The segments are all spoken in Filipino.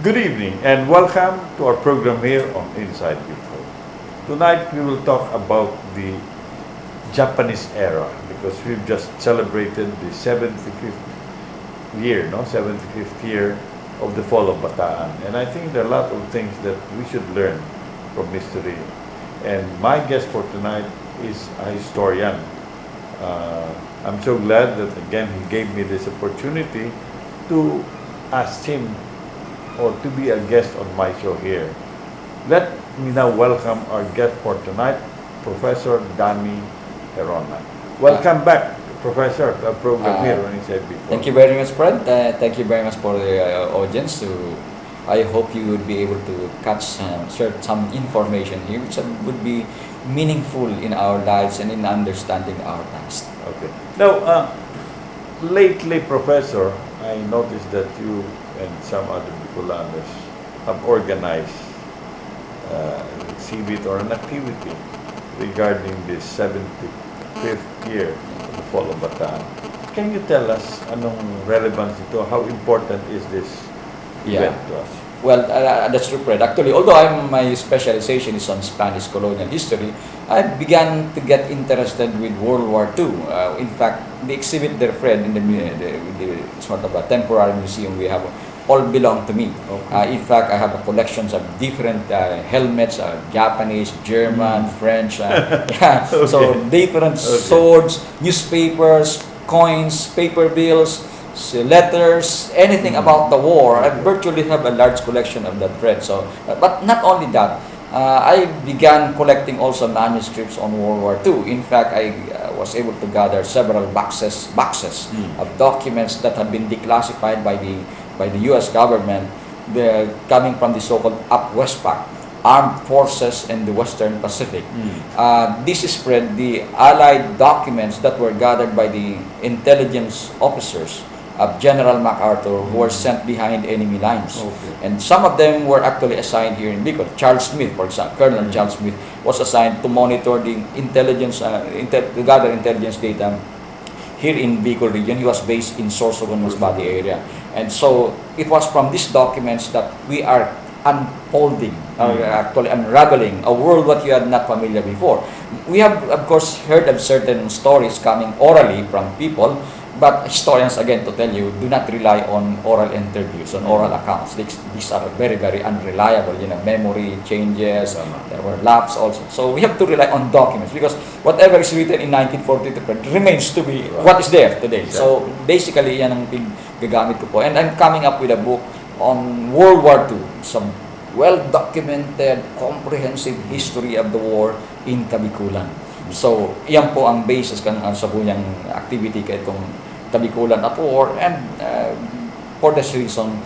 Good evening and welcome to our program here on Inside Before. Tonight we will talk about the Japanese era because we've just celebrated the 75th year, 75th year of the fall of Bataan. And I think there are a lot of things that we should learn from history. And my guest for tonight is a historian. I'm so glad that again he gave me this opportunity to ask him or to be a guest on my show here. Let me now welcome our guest for tonight, Professor Danny Herona. Welcome back, Professor, to our program here on Inside Before. Thank you very much, Fred. Thank you very much for the audience. I hope you would be able to catch share some information here which would be meaningful in our lives and in understanding our past. Okay. Now, lately, Professor, I noticed that you and some other Bicolaners have organized an exhibit or an activity regarding the 75th year of the fall of Bataan. Can you tell us anong relevance ito? How important is this event to us? Well, that's true, Fred. Actually, although my specialization is on Spanish colonial history, I began to get interested with World War II. In fact, the exhibit there, Fred, in the sort of a temporary museum we have, all belong to me. Okay. In fact, I have collections of different helmets, Japanese, German, French, okay. So different swords, newspapers, coins, paper bills, letters, anything about the war. I virtually have a large collection of that, Fred. So, but not only that, I began collecting also manuscripts on World War II. In fact, I was able to gather several boxes of documents that had been declassified by the U.S. government, coming from the so-called UP-WESPAC, Armed Forces in the Western Pacific. This is, Fred, the Allied documents that were gathered by the intelligence officers of General MacArthur who were sent behind enemy lines. Okay. And some of them were actually assigned here in Bicol. Charles Smith, for example, Colonel Charles Smith was assigned to monitor the intelligence, to gather intelligence data here in Bicol region. He was based in Sorsogon, Masbate area. And so it was from these documents that we are unfolding, or actually unraveling a world that you had not familiar before. We have, of course, heard of certain stories coming orally from people, but historians, again, to tell you, do not rely on oral interviews, on oral accounts. These are very, very unreliable. Memory changes, there were lapses also. So we have to rely on documents because whatever is written in 1942 remains to be what is there today. So basically, yan ang gagamit ko po. And I'm coming up with a book on World War II, some well-documented, comprehensive history of the war in Kabikulan. So, iyan po ang basis sa bunyang activity kay itong Kabikulan at war. And for this reason,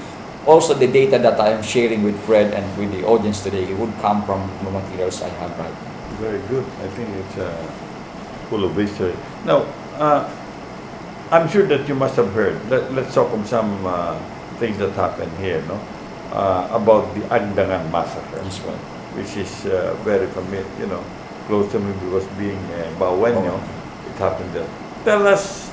also the data that I am sharing with Fred and with the audience today would come from the materials I have right now. Very good. I think it's full of history. Now, I'm sure that you must have heard. Let's talk of some things that happened here, about the Agdangan massacre, which is very familiar, close to me because being Bawenyo, it happened there. Tell us,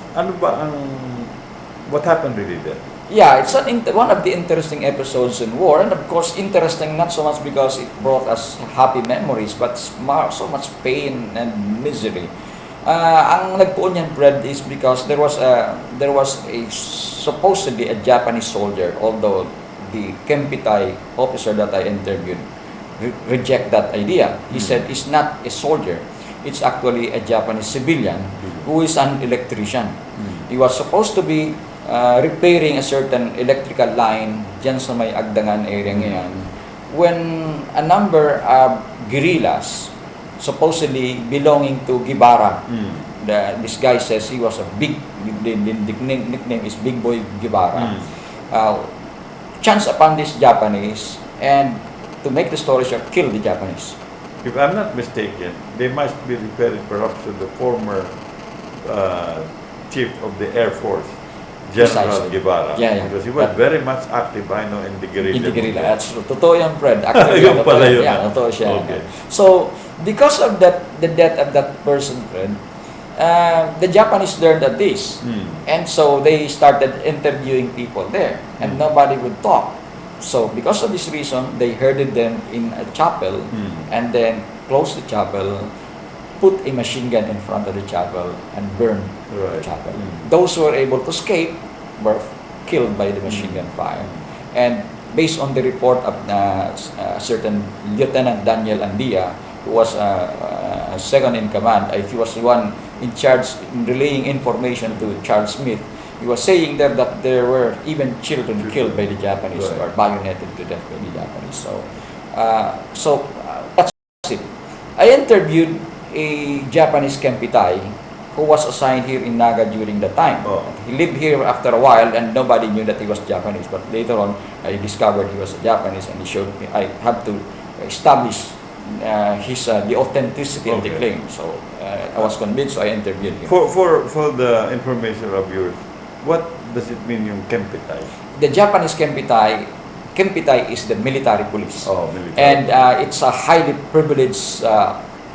what happened really there? Yeah, it's one of the interesting episodes in war, and of course interesting not so much because it brought us happy memories, but so much pain and misery. Ang nagpuon niyan, Fred, is because there was a supposedly a Japanese soldier, although the Kempitai officer that I interviewed reject that idea. He said it's not a soldier, it's actually a Japanese civilian who is an electrician. He was supposed to be repairing a certain electrical line dyan sa may Agdangan area ngayon when a number of guerrillas supposedly belonging to Gibara. This guy says he was the nickname is Big Boy Gibara. Chance upon this Japanese, and to make the story short, kill the Japanese. If I'm not mistaken, they must be referring perhaps to the former chief of the Air Force, General Guevara. Yeah. Because he was very much active, I know, in the guerrilla. In the guerrilla, that's true. Totoo yan, Fred. Actually, Yung pala yun. Yeah, totoo siya. Okay. So, because of the death of that person, Fred, the Japanese learned of this. And so they started interviewing people there. And nobody would talk. So because of this reason, they herded them in a chapel and then closed the chapel, put a machine gun in front of the chapel and burned the chapel. Those who were able to escape were killed by the machine gun fire. And based on the report of a certain Lieutenant Daniel Andia, who was second in command, he was the one in charge in relaying information to Charles Smith. He was saying there that there were even children killed by the Japanese or bayoneted to death by the Japanese. So that's it. I interviewed a Japanese Kempitai who was assigned here in Naga during the time. He lived here after a while and nobody knew that he was Japanese. But later on, I discovered he was a Japanese and he showed me I had to establish the authenticity of the claim. So I was convinced, so I interviewed him. For the information of yours, what does it mean yung Kempitai? The Japanese Kempitai is the military police. Military. And it's a highly privileged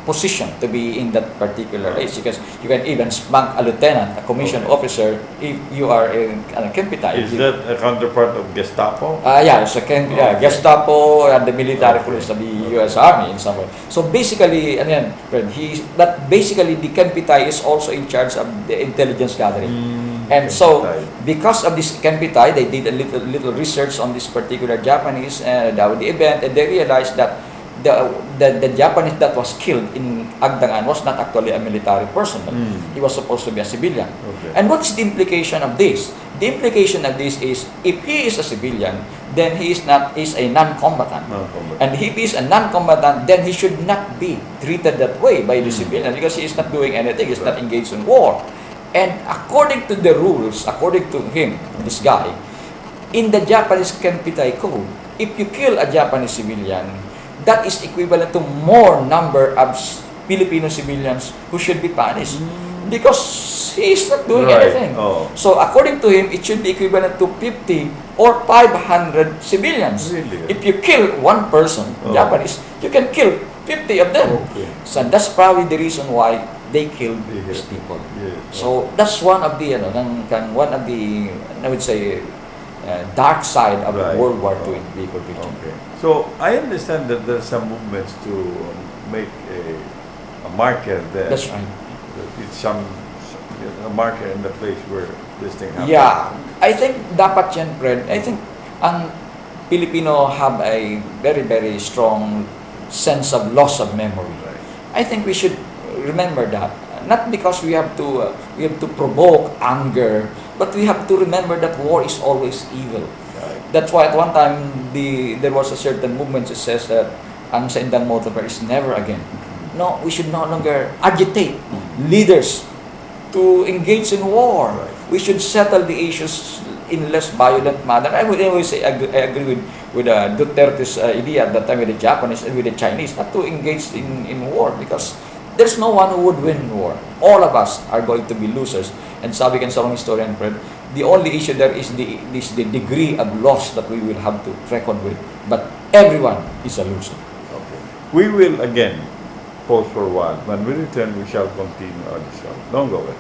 position to be in that particular race, because you can even spank a lieutenant, a commissioned officer, if you are a Kempitai. Is that a counterpart of Gestapo? Yeah, it's a Gestapo and the military police of the U.S. Army in some way. So basically, basically the Kempitai is also in charge of the intelligence gathering. And so, because of this Kempitai, they did a little research on this particular Japanese the event, and they realized that the Japanese that was killed in Agdangan was not actually a military person. He was supposed to be a civilian. And what's the implication of this? The implication of this is, if he is a civilian, then he is a non-combatant. And if he is a non-combatant, then he should not be treated that way by the civilian, because he is not doing anything, he is not engaged in war. And according to the rules, according to him, this guy, in the Japanese Kempitai code, if you kill a Japanese civilian, that is equivalent to more number of Filipino civilians who should be punished, because he is not doing anything. So according to him, it should be equivalent to 50 or 500 civilians. If you kill one person, Japanese, you can kill 50 of them. So that's probably the reason why they killed these people. So that's one of the I would say dark side of World War II in Bicol region. So I understand that there are some movements to make a marker there. That's right. It's a marker in the place where this thing happened. Yeah, I think dapat yan, Fred. I think ang Filipino have a very, very strong sense of loss of memory. I think we should remember that, not because we have to provoke anger, but we have to remember that war is always evil. That's why at one time there was a certain movement that says that ang sa Indan Motover is never again. No, we should no longer agitate leaders to engage in war. We should settle the issues in less violent manner. I would always say I agree with Duterte's idea at that time with the Japanese and with the Chinese not to engage in war, because there's no one who would win war. All of us are going to be losers. And sabi kan sa mga historian, Fred, the only issue there is the degree of loss that we will have to reckon with. But everyone is a loser. We will again pause for a while. When we return, we shall continue our discussion. Don't go away.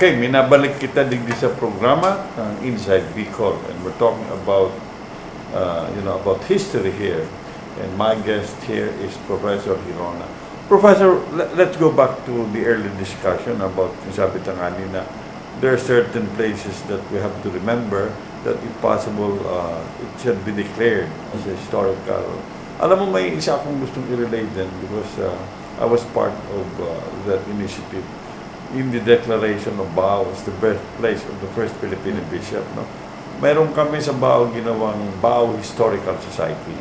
Okay, minabalik kita digdi sa programa ng Inside Bicol, and we're talking about about history here, and my guest here is Professor Hirona. Professor, let's go back to the early discussion about sabi tangani na there are certain places that we have to remember that if possible it should be declared as a historical. Alam mo, may isa akong gustong i-relate din because I was part of that initiative. In the declaration of Bao as the birthplace of the first Filipino bishop, no? Mayroon kami sa Bao ginawang Bao Historical Society.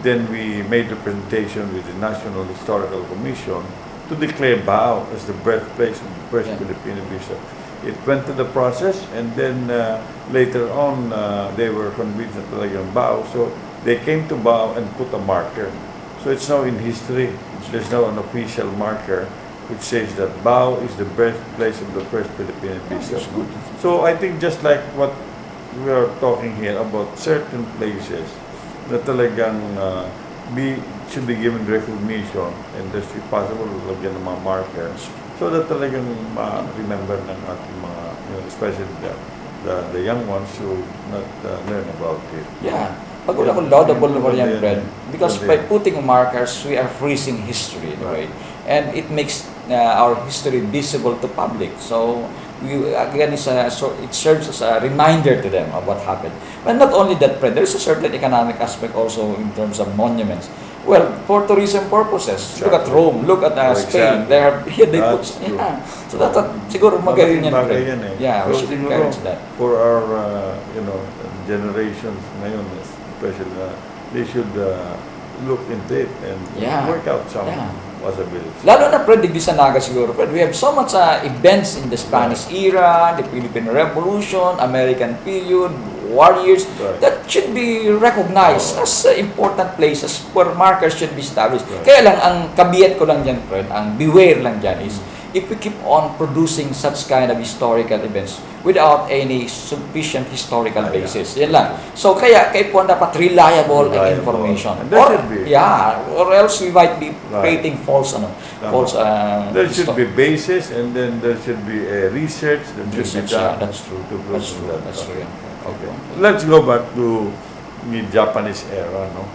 Then we made a presentation with the National Historical Commission to declare Bao as the birthplace of the first Filipino bishop. it went to the process, and then later on, they were convinced na talagang Bao. So they came to Bao and put a marker. So it's now in history. There's now an official marker which says that Bao is the birthplace of the first Philippine bishop. So I think just like what we are talking here about certain places na talagang should be given recognition, and there's if possible lagyan ng mga markers so that talagang remember ng ating mga, especially the young ones who not learn about it. Yeah. Pag-ula ko laudable for yan, Fred, because by putting markers, we are freezing history in a way. And it makes our history visible to public. So, again, it serves as a reminder to them of what happened. But not only that, Fred, there's a certain economic aspect also in terms of monuments. Well, for tourism purposes, look at Rome, look at Spain. They put, So that siguro magayon yan, Fred. Yeah, we should encourage that. For our, generations ngayon, especially, they should look into it and work out some possibilities. Lalo na, Fred, di sa Naga siguro, Fred, we have so much events in the Spanish era, the Philippine Revolution, American period, warriors, that should be recognized as important places where markers should be established. Kaya lang, ang kabiyat ko lang dyan, Fred, ang beware lang dyan is, if we keep on producing such kind of historical events without any sufficient historical basis. Yan lang. So, kaya po dapat reliable ang information. Or else we might be creating false, there should be basis, and then there should be a research that should be done. That's true. That's true. Okay. Let's go back to the Japanese era, no?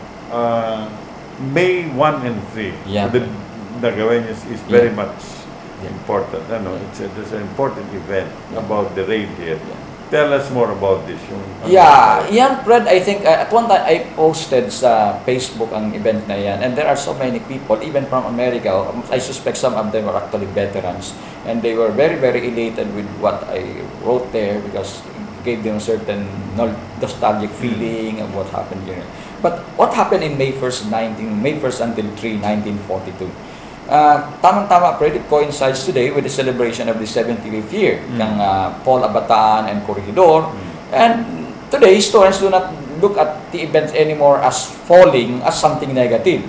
May 1 and 3. The Nagawen is very much important. There's an important event about the raid here. Tell us more about this. Yan, Fred, I think at one time I posted sa Facebook ang event na yan, and there are so many people, even from America. I suspect some of them are actually veterans, and they were very, very elated with what I wrote there because gave them a certain nostalgic feeling of what happened here. But what happened in May 1st until 3, 1942? Tamang-tama, Fred, it coincides today with the celebration of the 75th year ng Paul Abataan and Corregidor. And today, historians do not look at the events anymore as falling, as something negative.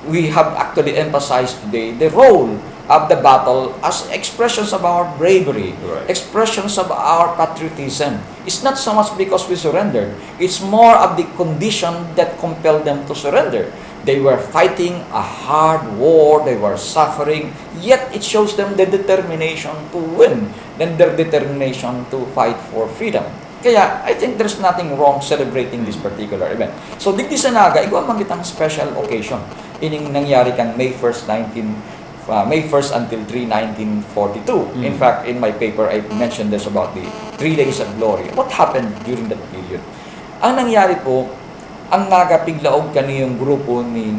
We have actually emphasized today the role of the battle as expressions of our bravery, expressions of our patriotism. It's not so much because we surrendered. It's more of the condition that compelled them to surrender. They were fighting a hard war, they were suffering, yet it shows them the determination to win, and their determination to fight for freedom. Kaya, I think there's nothing wrong celebrating this particular event. So, digdi sa Naga, ikaw ang magitang special occasion. Ining nangyari kang May 1st until 3, 1942. In fact, in my paper, I mentioned this about the 3 days of glory. What happened during that period? Ang nangyari po, ang Naga Piglaog kaniyong grupo ni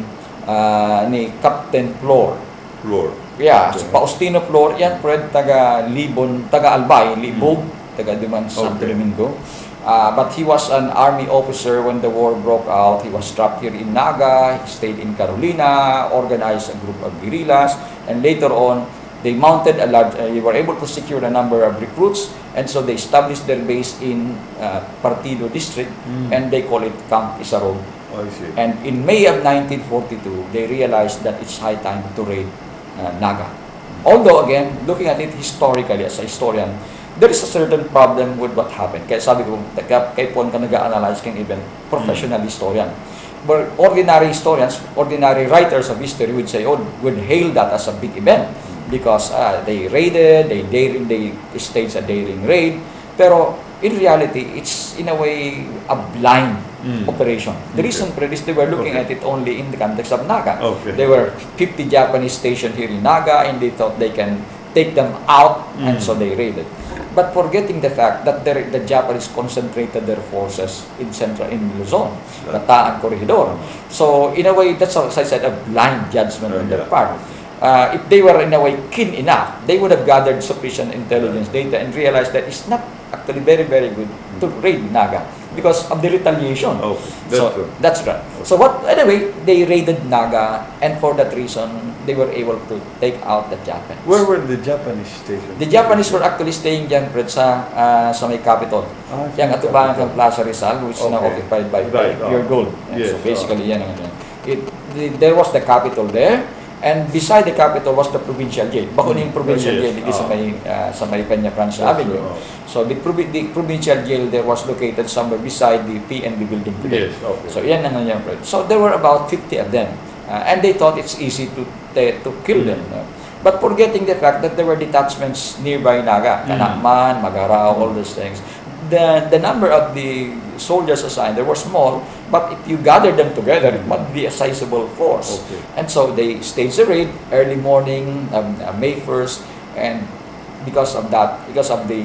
Captain Flor. Si Faustino Flor, yan, Fred, taga Albay, Libog, taga Diman, Santo Domingo. But he was an army officer when the war broke out. He was trapped here in Naga, he stayed in Carolina, organized a group of guerrillas, and later on, they mounted a large, they were able to secure a number of recruits, and so they established their base in Partido District, and they call it Camp Isarog. And in May of 1942, they realized that it's high time to raid Naga. Although, again, looking at it historically as a historian, there is a certain problem with what happened. Kaya sabi ko, kay Pon ka nag-analyze kang event, professional historian. But ordinary historians, ordinary writers of history would say, would hail that as a big event because they raided, they staged a daring raid. Pero in reality, it's in a way a blind operation. The reason for this, they were looking at it only in the context of Naga. There were 50 Japanese stationed here in Naga, and they thought they can take them out, and so they raided. But forgetting the fact that the Japanese concentrated their forces in Luzon, Bataan, Corregidor. So in a way, that's as I said, a blind judgment on their part. If they were in a way keen enough, they would have gathered sufficient intelligence data and realized that it's not actually very, very good to raid Naga. because of the retaliation. Okay, that's So true. that's right. So what? Anyway, they raided Naga, and for that reason, they were able to take out the Japanese. Where were the Japanese stations? The Japanese were actually staying dyan, Fred, sa may capital. Yung atubangan ng Plaza Rizal, which is now Okay. occupied by Right, Pure Gold. And yes, so basically, yan ang there was the capital there, and beside the capital was the provincial jail. Bakunin yung provincial Yes, jail, it is sa may Peña Francia Avenue. So the provincial jail there was located somewhere beside the PNB building today. Yes, okay. So yan ang nangyari, Fred. So there were about 50 of them, and they thought it's easy to kill them. But forgetting the fact that there were detachments nearby Naga, Kanakman, Magarao, all those things. The number of the soldiers assigned there were small, but if you gather them together, it might be a sizable force. Okay. And so they staged a raid early morning, May 1st, and because of that, because of the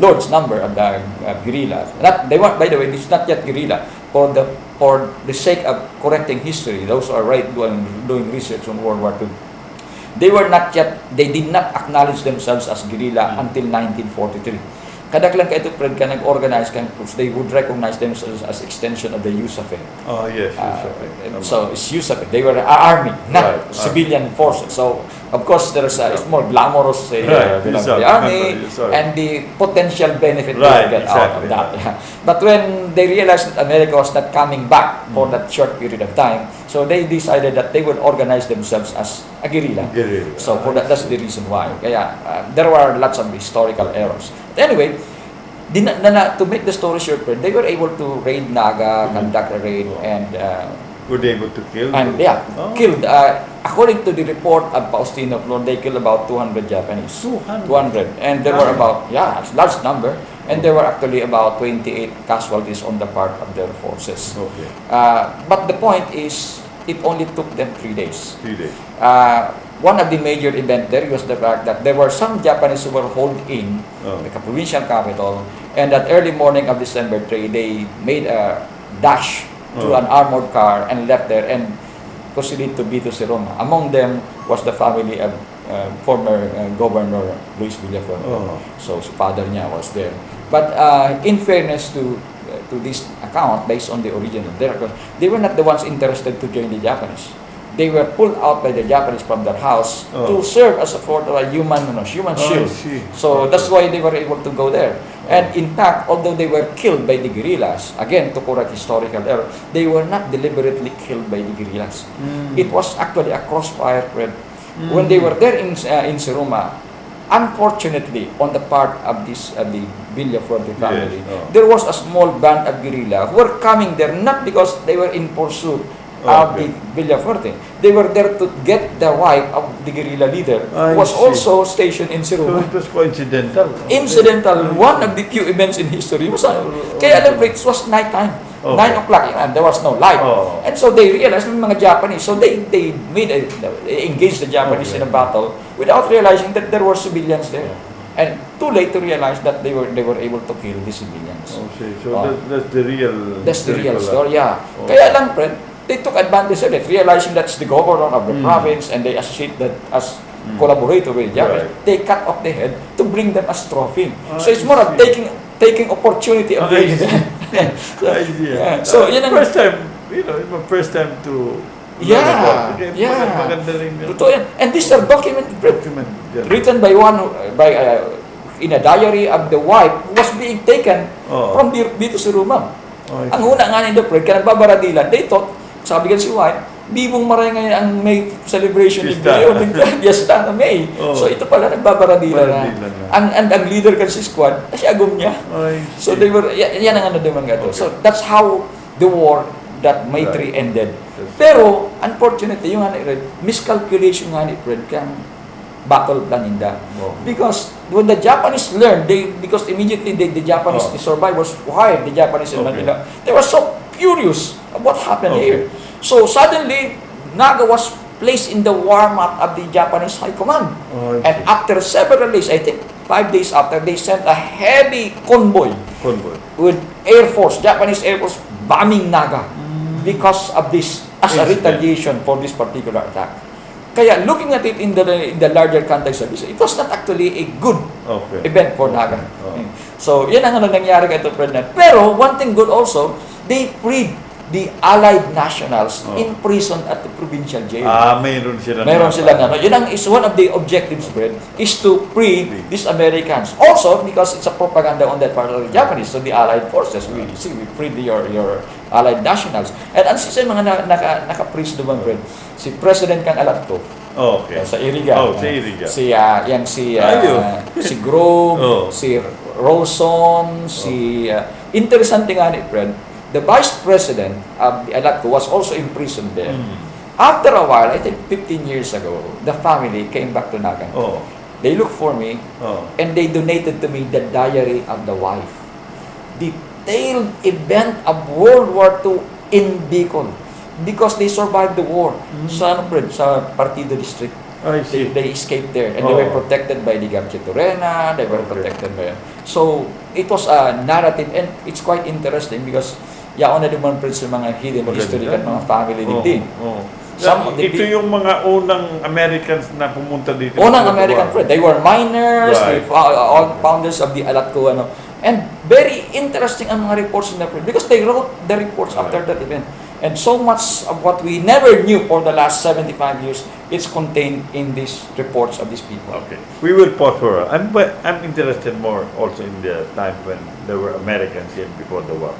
Lord's number of the guerrillas. They weren't, by the way, this is not yet guerrilla. For the sake of correcting history, those who are doing research on World War II, they did not acknowledge themselves as guerrilla until 1943. Kadaklan ka ito, Fred, ka nag-organize kang groups, they would recognize themselves as extension of the USAFE. Oh, yes, USAFE. So it's USAFE. They were army, not civilian forces. So of course there's it's more glamorous the army and the potential benefit they get out of that. But when they realized that America was not coming back for that short period of time, so they decided that they would organize themselves as a guerrilla. So for that's the reason why. Kaya there were lots of historical errors. But anyway, to make the story short, they were able to raid Naga, conduct a raid, and were they able to kill? And killed. According to the report of Faustino Flor, they killed about 200 Japanese. 200. And there were about, a large number. And there were actually about 28 casualties on the part of their forces. Okay. But the point is, it only took them 3 days. 3 days. One of the major events there was the fact that there were some Japanese who were holed in like a provincial capital, and that early morning of December 3, they made a dash to an armored car and left there and proceeded to Vito Roma. Among them was the family of former Governor Luis Villafuerte. So his father niya was there. But in fairness to this account, based on the original record, they were not the ones interested to join the Japanese. They were pulled out by the Japanese from their house to serve as a sort of a human shield. So that's why they were able to go there. And in fact, although they were killed by the guerrillas, again, to correct historical error, they were not deliberately killed by the guerrillas. It was actually a crossfire thread. When they were there in Siroma, unfortunately, on the part of the Villafuerte family, there was a small band of guerrilla who were coming there not because they were in pursuit of the Villafuerte. They were there to get the wife of the guerrilla leader, who was also stationed in Siroma. So it was coincidental. Incidental. One of the few events in history was kaya alam it was night time. 9 o'clock, and there was no light. And so they realized ng mga Japanese, so they engaged the Japanese in a battle without realizing that there were civilians there. And too late to realize that they were able to kill the civilians. Okay, so that's the real story. Kaya lang, friend, they took advantage of it, realizing that's the governor of the province, and they associate that as collaborator with Japanese. They cut off the head to bring them as trophy. So it's more of taking opportunity of bringing them. So yun ang first time, first time to maganda rin yun. Totoo yan. And these are documented, written by in a diary of the wife who was being taken from dito sa Roma. Ang una nga nito, Fred, kaya nagbabaradilan, they thought, sabi ka si wife, bibong maray ngayon ang May celebration ni Fiesta na May. So ito pala nagbabaradilan na. Ang leader kasi squad, kasi agum niya. So they were, yan ang ano naman nga to. So that's how the war that May 3 ended. Pero, unfortunately, yung miscalculation nga ni Fred kang battle plan in that. Because when the Japanese learned, because immediately the Japanese, the survivors hired the Japanese in Manila, they were so furious of what happened here. So suddenly, Naga was placed in the war map of the Japanese High Command. And after several days, I think 5 days after, they sent a heavy convoy with Air Force, Japanese Air Force, bombing Naga because of this, as a retaliation for this particular attack. Kaya looking at it in the larger context of this, it was not actually a good event for Naga. So, yan ang nangyari kay Fred. Pero, one thing good also, they freed the Allied nationals in prison at the provincial jail. Mayroon sila. Yun ang is one of the objectives, Fred, is to free these Americans. Also, because it's a propaganda on that part of the Japanese, so the Allied forces, we freed your Allied nationals. And ang sisa mga naka-freeze doon, Fred, si President kang alat ko. Sa Iriga. Sa Iriga. Si Grove, si Rawson, interesante nga ni Fred, the Vice President of the Alatco was also imprisoned there. After a while, I think 15 years ago, the family came back to Naga. They looked for me, and they donated to me the diary of the wife. Detailed event of World War II in Bicol. Because they survived the war. Sa Partido District. They escaped there. And they were protected by the Garchitorena. They were protected by... So, it was a narrative, and it's quite interesting because yaon na naman sa mga hidden history at mga family din. Ito yung mga unang Americans na pumunta dito. Unang American friend. They were miners, all founders of the Alatco. And very interesting ang mga reports nila, because they wrote the reports after that event. And so much of what we never knew for the last 75 years, it's contained in these reports of these people. Okay. We will pause for a while. I'm interested more also in the time when there were Americans here before the war.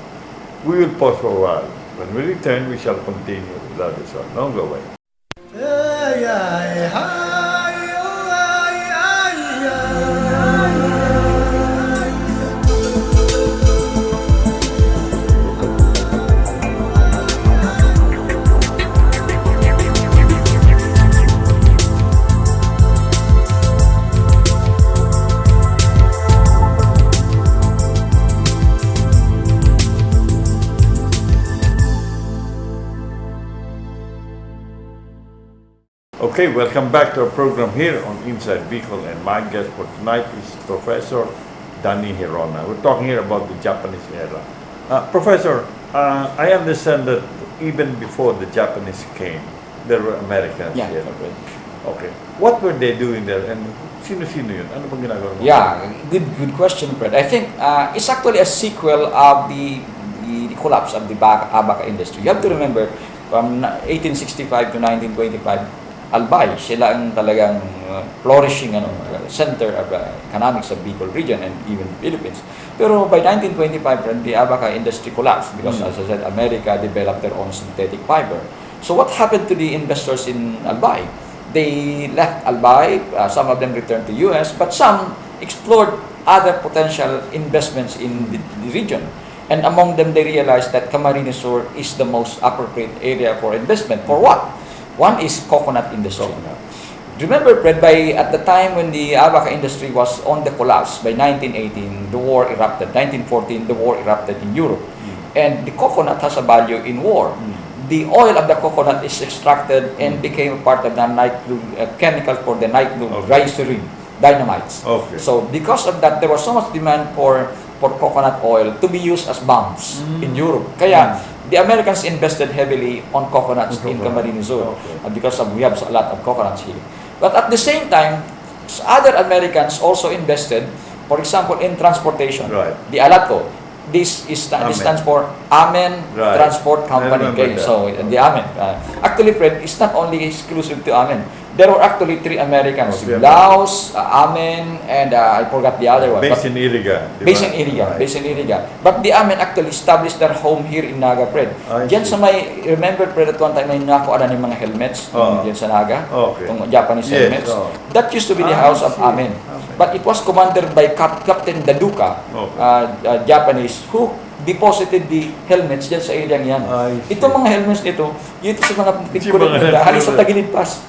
We will pause for a while. When we return, we shall continue without this one. Don't go away. Okay, welcome back to our program here on Inside Bicol, and my guest for tonight is Professor Danny Hirona. We're talking here about the Japanese era. Professor, I understand that even before the Japanese came, there were Americans here. Okay. What were they doing there, and sino-sino yun? Ano bang ginagawa mo? Yeah, good question, Fred. I think it's actually a sequel of the collapse of the abaca industry. You have to remember, from 1865 to 1925, Albay, sila ang talagang flourishing center of economics of Bicol region and even Philippines. Pero by 1925, the abaca industry collapsed because, as I said, America developed their own synthetic fiber. So what happened to the investors in Albay? They left Albay, some of them returned to US, but some explored other potential investments in the region. And among them, they realized that Camarines Sur is the most appropriate area for investment. For what? One is coconut industry. Remember, Fred, at the time when the abaca industry was on the collapse, by 1918, the war erupted. 1914, the war erupted in Europe. And the coconut has a value in war. The oil of the coconut is extracted and became a part of the chemical for the nitroglycerin, dynamites. So because of that, there was so much demand for coconut oil to be used as bombs in Europe. Kaya the Americans invested heavily on coconuts in Camarines Sur because we have a lot of coconuts here. But at the same time, other Americans also invested, for example, in transportation. The Alatco. This stands for Amen Transport Company. Okay, so the Amen. Actually, Fred, it's not only exclusive to Amen. There were actually 3 Americans: Laos, Amen, and I forgot the other one. Based in Iriga. Based in Iriga. But the Amen actually established their home here in Naga, Fred. Diyan sa remember, Fred, at one time may nakuha ng mga helmets diyan sa Naga, yung Japanese helmets. That used to be the house of Amen. But it was commanded by Captain Daduka, Japanese, who deposited the helmets dyan sa area yan. Itong mga helmets nito, yun sa mga pigkulit na halos sa Tagilid Pass.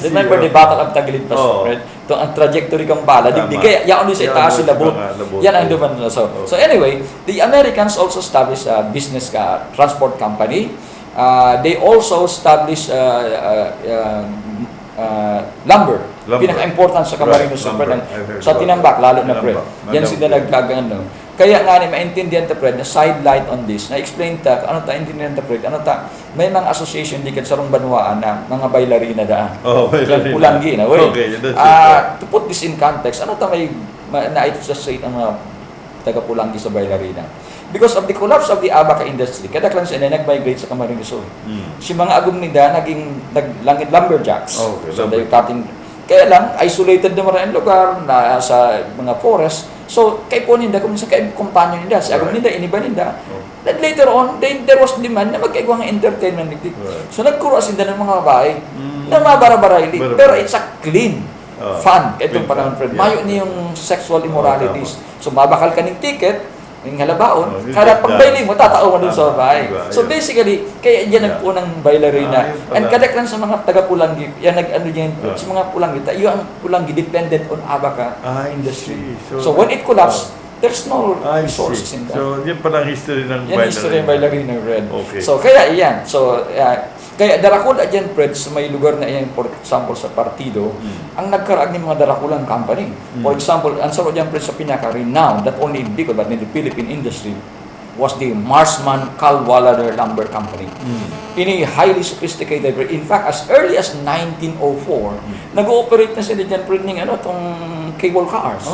Remember the Battle of Tagilid Pass, right? Ito ang trajectory kang bala. Kaya yaon din sa itaas sila labot. Yan ang duman. So anyway, the Americans also established a business transport company. They also established lumber. Pinaka-important sa Camarines Sur, sa Tinambak, lalo na, Fred. Yan sila nagkagano. Kaya nga ni maintindihan ta, Fred, na side light on this, na explain ta, ano ta, intindihan ta, Fred, ano ta, may mga association di sa rong banwaan na mga bailarina daan. Oh, bailarina. Pulanggi na, wey. Okay, that's it. To put this in context, ano ta may na-illustrate ang mga taga-Pulanggi sa bailarina? Because of the collapse of the abaca industry, kadaklan sila nag-migrate sa Camarines Sur. Si mga agong nila naging naglangit lumberjacks. Okay, So they cutting. Kaya lang, isolated na maraming lugar na sa mga forest. So, kay po ninda, kung sa kay companion ninda, si agong ninda, iniba ninda. Then later on, there was demand na magkaigwang entertainment nila. So, nagkuras ninda ng mga babae na mabara-baray. Pero it's a clean fun. Itong panahon, Fred. Mayo niya yung sexual immoralities. So, mabakal ka ng ticket, ng halabaon, kada pagbailing mo, tatao mo dun sa babae. So basically, kaya yan ang punang bailarina. And kadaklan sa mga taga-Pulanggi, yan nag-ano yan, sa mga Pulanggi, tayo ang Pulanggi dependent on abaca industry. So when it collapsed, there's no resources in that. So yan palang history ng yan history ng bailarina, Red. Okay. So kaya yan. So kaya darakula dyan, Fred, sa may lugar na yan, for example, sa partido, ang nagkaraag ng mga darakulang company. For example, ang saro dyan, Fred, sa pinaka-renowned, not only in Bicol, but in the Philippine industry, was the Marsman Calwalader Lumber Company. In a highly sophisticated, in fact, as early as 1904, nag-ooperate na sila dyan, Fred, ng itong cable cars.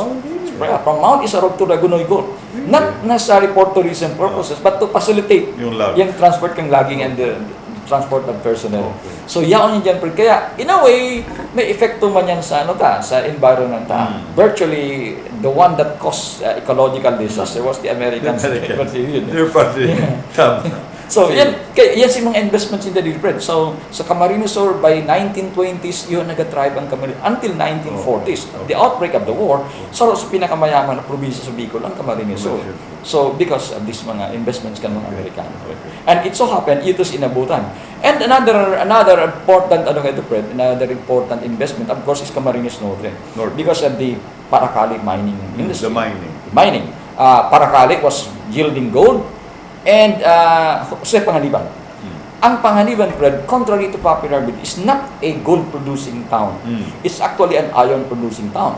From Mount Isarog to Ragunoy Gold. Not necessarily for tourism purposes, but to facilitate yung transport kang laging and the transport of personnel. So yaon yun dyan, kaya in a way may epekto man yan sa sa environment. Virtually the one that caused ecological disaster was the Americans. They're partly. So yan si mga investments in the Fred. So sa Camarines Sur by 1920s yun nag-thrive ang Camarines until 1940s. The outbreak of the war, sa pinakamayaman na probinsya sa Bicol ang Camarines Sur. So because of these mga investments kan mga Amerikano. And it so happened ito inabutan. And another important another important investment of course is Camarines Norte. Because of the Paracali mining industry. The mining. Paracali was yielding gold and Jose Panganiban. Ang Panganiban, Fred, contrary to popular belief, is not a gold-producing town. It's actually an iron-producing town.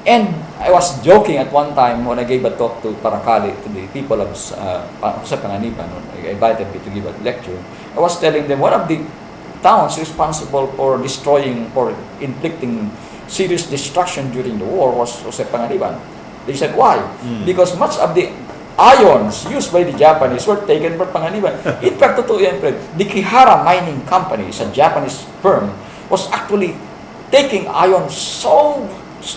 And I was joking at one time when I gave a talk to Paracali, to the people of Jose Panganiban, I invited me to give a lecture. I was telling them one of the towns responsible for destroying, for inflicting serious destruction during the war was Jose Panganiban. They said, why? Because much of the ions used by the Japanese were taken by Panganiban. In fact, totoo yan, Fred. The Kihara Mining Company, a Japanese firm, was actually taking ions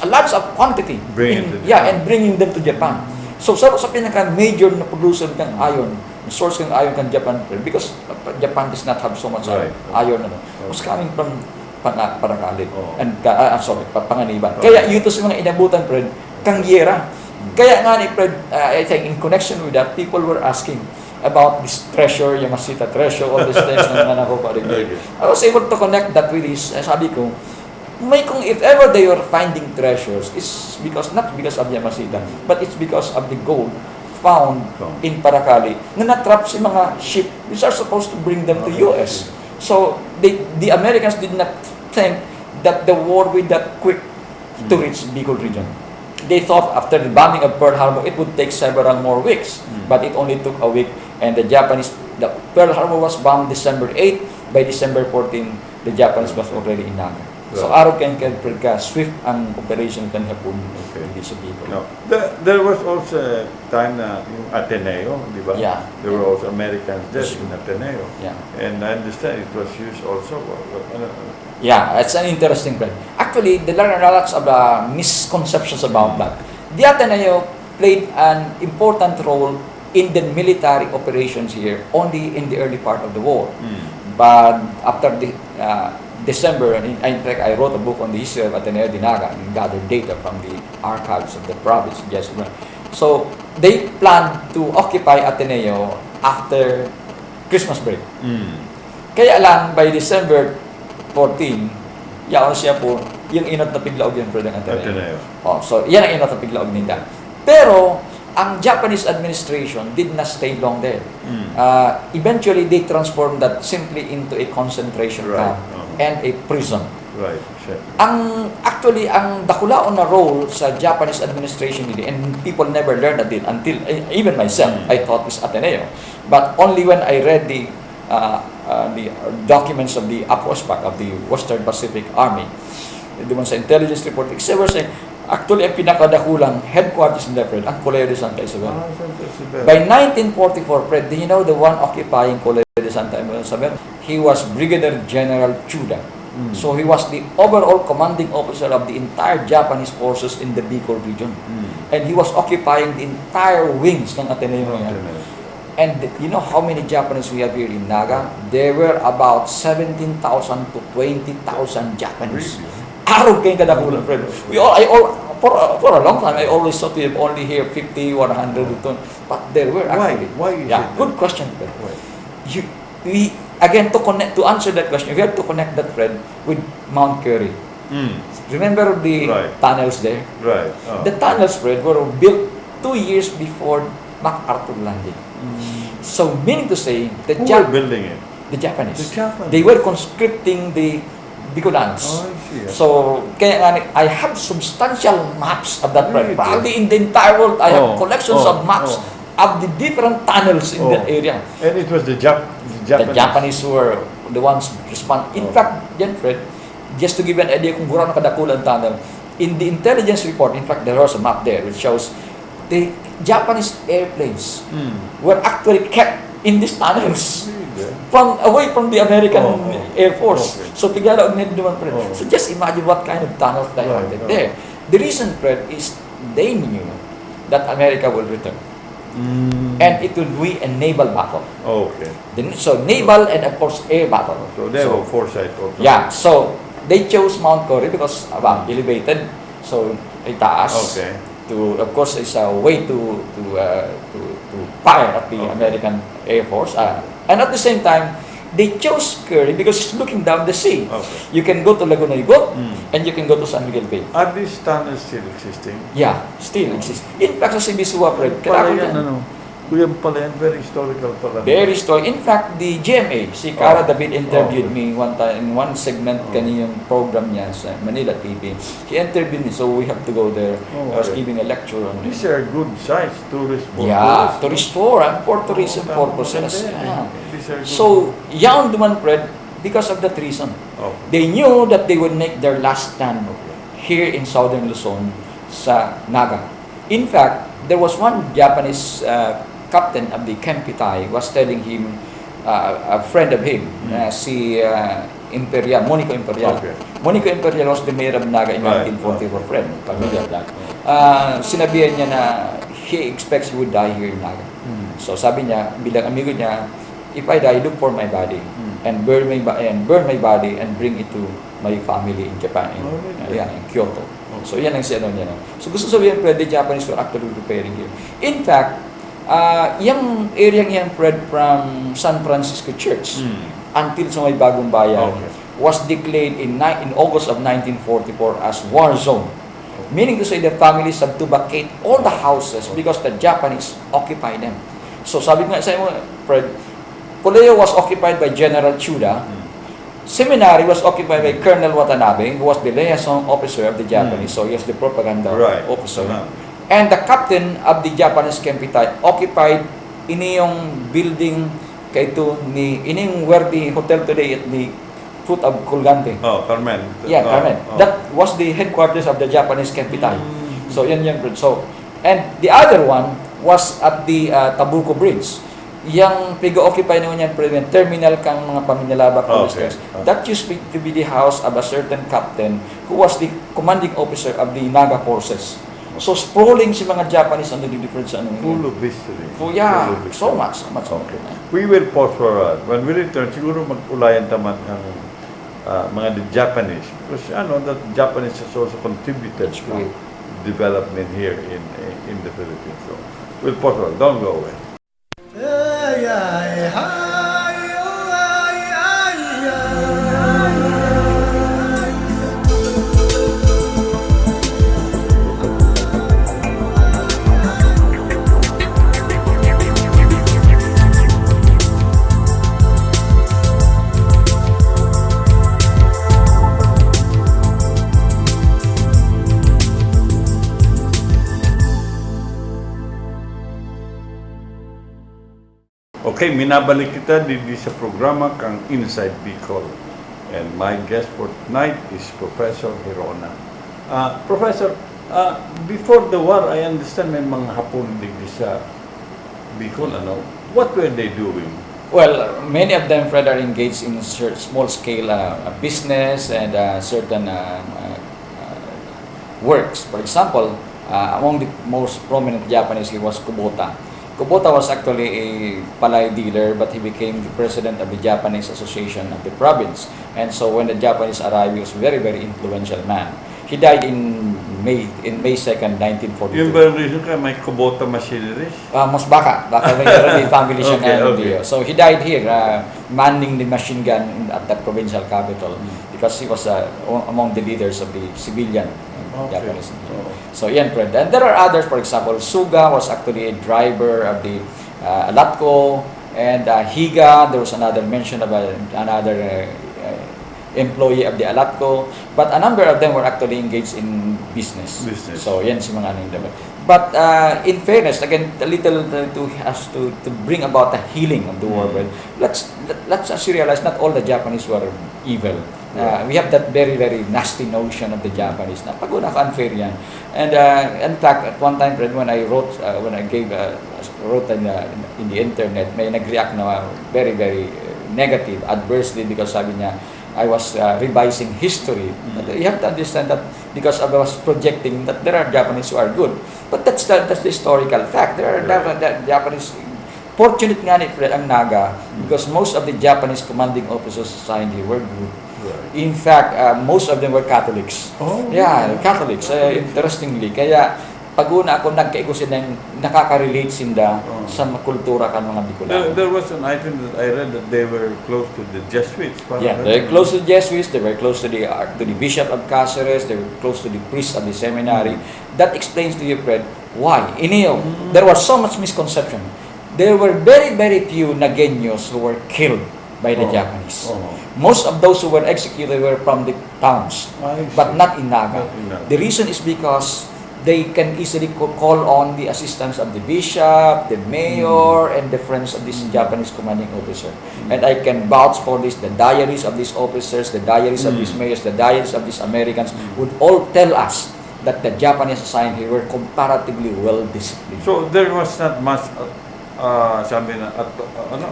a lots of quantity and bringing them to Japan. So sa pinaka-major na producer ng iron, source ng iron kan Japan, because Japan does not have so much iron, was coming from Paracali and Panganiban. Kaya yun to sa mga inabutan, Fred, kangyera. Kaya nga ni Fred, I think in connection with that, people were asking about this treasure, Yamashita treasure, all these things na nakuha rin. I was able to connect that with this, sabi ko, if ever they were finding treasures, it's not because of Yamashita, but it's because of the gold found in Paracali na natrap sa mga ship which are supposed to bring them to US. So the Americans did not think that the war would that quick to reach Bicol region. They thought after the bombing of Pearl Harbor, it would take several more weeks, but it only took a week. And the Pearl Harbor was bombed December 8. By December 14, the Japanese was already in Naga. So araw kan swift ang operation kan hapon hindi sa Bicol. There was also a time na yung Ateneo, di ba? Yeah. There were also Americans there in Ateneo. Yeah. And I understand it was used also. Yeah, it's an interesting point. Actually, there are lots of misconceptions about that. The Ateneo played an important role in the military operations here only in the early part of the war. But after the December, in fact, I wrote a book on the history of Ateneo de Naga and gathered data from the archives of the province. So they planned to occupy Ateneo after Christmas break. Kaya lang, by December 14, yaon siya po, yung inot na piglaog yan, Fred, ang Ateneo. So, yan ang inot na piglaog nila. Pero, ang Japanese administration did not stay long there. Eventually, they transformed that simply into a concentration camp and a prison. Actually, ang dakulaon na role sa Japanese administration nila, and people never learned that until, even myself, I thought it's Ateneo. But only when I read the the documents of the APOSPAC, of the Western Pacific Army. Doon sa intelligence report, they were saying, actually, ang pinakadakulang headquarters nila, Fred, ang Colegio de Santa Isabel. Santa Isabel. By 1944, Fred, do you know the one occupying Colegio de Santa Isabel? He was Brigadier General Chuda. So he was the overall commanding officer of the entire Japanese forces in the Bicol region. And he was occupying the entire wings ng Ateneo. And you know how many Japanese we have here in Naga? There were about 17,000 to 20,000 Japanese. Araw kayong kadakulan, Fred. For a long time, I always thought we have only here 50, 100, but there were actually. Why is yeah, it good that? question, Fred. Again, to answer that question, we have to connect that, Fred, with Mount Curry. Remember the tunnels there? Right. The tunnels, Fred, were built 2 years before MacArthur landing. So, meaning to say, Who were building it? the Japanese. The Japanese. They were conscripting the Bicolanos. Oh, I see. So, kaya nga, I have substantial maps of that, Fred. Really? Probably in the entire world, I have collections of maps of the different tunnels in that area. And it was the Japanese. The Japanese were the ones respond. In fact, yan, Fred, just to give you an idea kung gano'n kadakulang tunnel, in the intelligence report, in fact, there was a map there which shows the Japanese airplanes were actually kept in these tunnels away from the American Air Force. Okay. So, tigala og naman, Fred. So, just imagine what kind of tunnels they had there. The reason, Fred, is they knew that America will return. And it will be a naval battle. Okay. So, naval and, of course, air battle. So they have a foresight also. Yeah, so they chose Mount Curry because elevated, so itaas. Okay. To, of course, it's a way to fire at the American Air Force. And at the same time, they chose Curry because it's looking down the sea. Okay. You can go to Laguna Igot and you can go to San Miguel Bay. Are these tunnels still existing? Yeah, still exists. In fact, sa Sibisua, Fred, Pala yan, Kuya pala yan, very historical pala. very story. In fact, the GMA, si Cara David interviewed me one time in one segment kaniyang program niya sa Manila TV. He interviewed me, so we have to go there. I was giving a lecture on this. These are good sites, tourist for Yeah, to tourists. restore and for tourism purposes. Yeah. These are good. So, yan duman, Fred, because of that reason. They knew that they would make their last stand here in southern Luzon sa Naga. In fact, there was one Japanese captain of the Kempitay was telling him, a friend of him, si Imperial, Monico Imperial. Okay. Monico Imperial was the mayor of Naga in 1944, friend, familiar that. Sinabihan niya na he expects he would die here in Naga. So sabi niya, bilang amigo niya, if I die, look for my body and burn my body and bring it to my family in Japan, in Kyoto. So yan ang sino niya. So gusto sabihin, the Japanese were actually preparing here. In fact, yung area yan, Fred, from San Francisco Church until sa may Bagong Bayan was declared in August of 1944 as war zone. Meaning to say the families have to vacate all the houses because the Japanese occupy them. So sabi nga sa inyo, Fred, Poleo was occupied by General Chuda. Seminary was occupied by Colonel Watanabe, who was the liaison officer of the Japanese, so he was the propaganda officer. And the captain of the Japanese Kempitay occupied iniyong building kaito ni ining where the hotel today at the foot of Colgante. Carmen. Yeah, Carmen. That was the headquarters of the Japanese Kempitay. So yan. So, and the other one was at the Tabuco Bridge. Yang piga-occupy naman yan, President, terminal kang mga Paminalaba Colleges. That used to be the house of a certain captain who was the commanding officer of the Naga forces. So, sprawling si mga Japanese on the different sa ano. Full of history. Oh, yeah. So much. Okay. We will pause for a while. When we return, siguro mag-ulayan taman ang mga Japanese. Because, the Japanese has also contributed to development here in the Philippines. So, we'll pause for a while. Don't go away. Okay, minabalik kita dito sa programa kang Inside Bicol. And my guest for tonight is Professor Hirona. Professor, before the war, I understand may mga Hapon dito sa Bicol, ano? What were they doing? Well, many of them, Fred, are engaged in small-scale business and certain works. For example, among the most prominent Japanese, he was Kubota. Kubota was actually a palay dealer, but he became the president of the Japanese Association of the province. And so when the Japanese arrived, he was a very, very influential man. He died in May 2nd, 1942. Yung ba yung reason ka may Kubota machineries? Mas baka may early family siya Okay, ngayon okay. dito. So he died here, manning the machine gun at the provincial capital because he was among the leaders of the civilian Japanese. So yan, friend. And there are others, for example, Suga was actually a driver of the Alatco, and Higa, there was another mention about another employee of the Alatco, but a number of them were actually engaged in business. So yan si mga ano yung. But in fairness, again, a little to bring about the healing of the world. Let's actually realize not all the Japanese were evil. We have that very, very nasty notion of the Japanese na pagod ako, unfair yan. And in fact, at one time, when I wrote, wrote in the internet, may nag-react na very, very negative, adversely, because sabi niya, I was revising history. But you have to understand that because I was projecting that there are Japanese who are good. But that's the historical fact. There are Japanese. Fortunate nga ni Fred ang Naga because most of the Japanese commanding officers assigned here were good. In fact, most of them were Catholics. Yeah, Catholics. Interestingly, kaya pag una ako nagkaigusin ng nakaka-relate sinda sa kultura kan mga Bicolano. There was an item that I read that they were close to the Jesuits. Yeah, they were close to the Jesuits, they were close to the Bishop of Cáceres, they were close to the priest of the seminary. That explains to you, Fred, why. There was so much misconception. There were very, very few Nagueños who were killed by the Japanese. Most of those who were executed were from the towns, but not in Naga. The reason is because they can easily call on the assistance of the bishop, the mayor, and the friends of this Japanese commanding officer. And I can vouch for this. The diaries of these officers, the diaries of these mayors, the diaries of these Americans would all tell us that the Japanese assigned here were comparatively well disciplined. So there was not much, sabi na,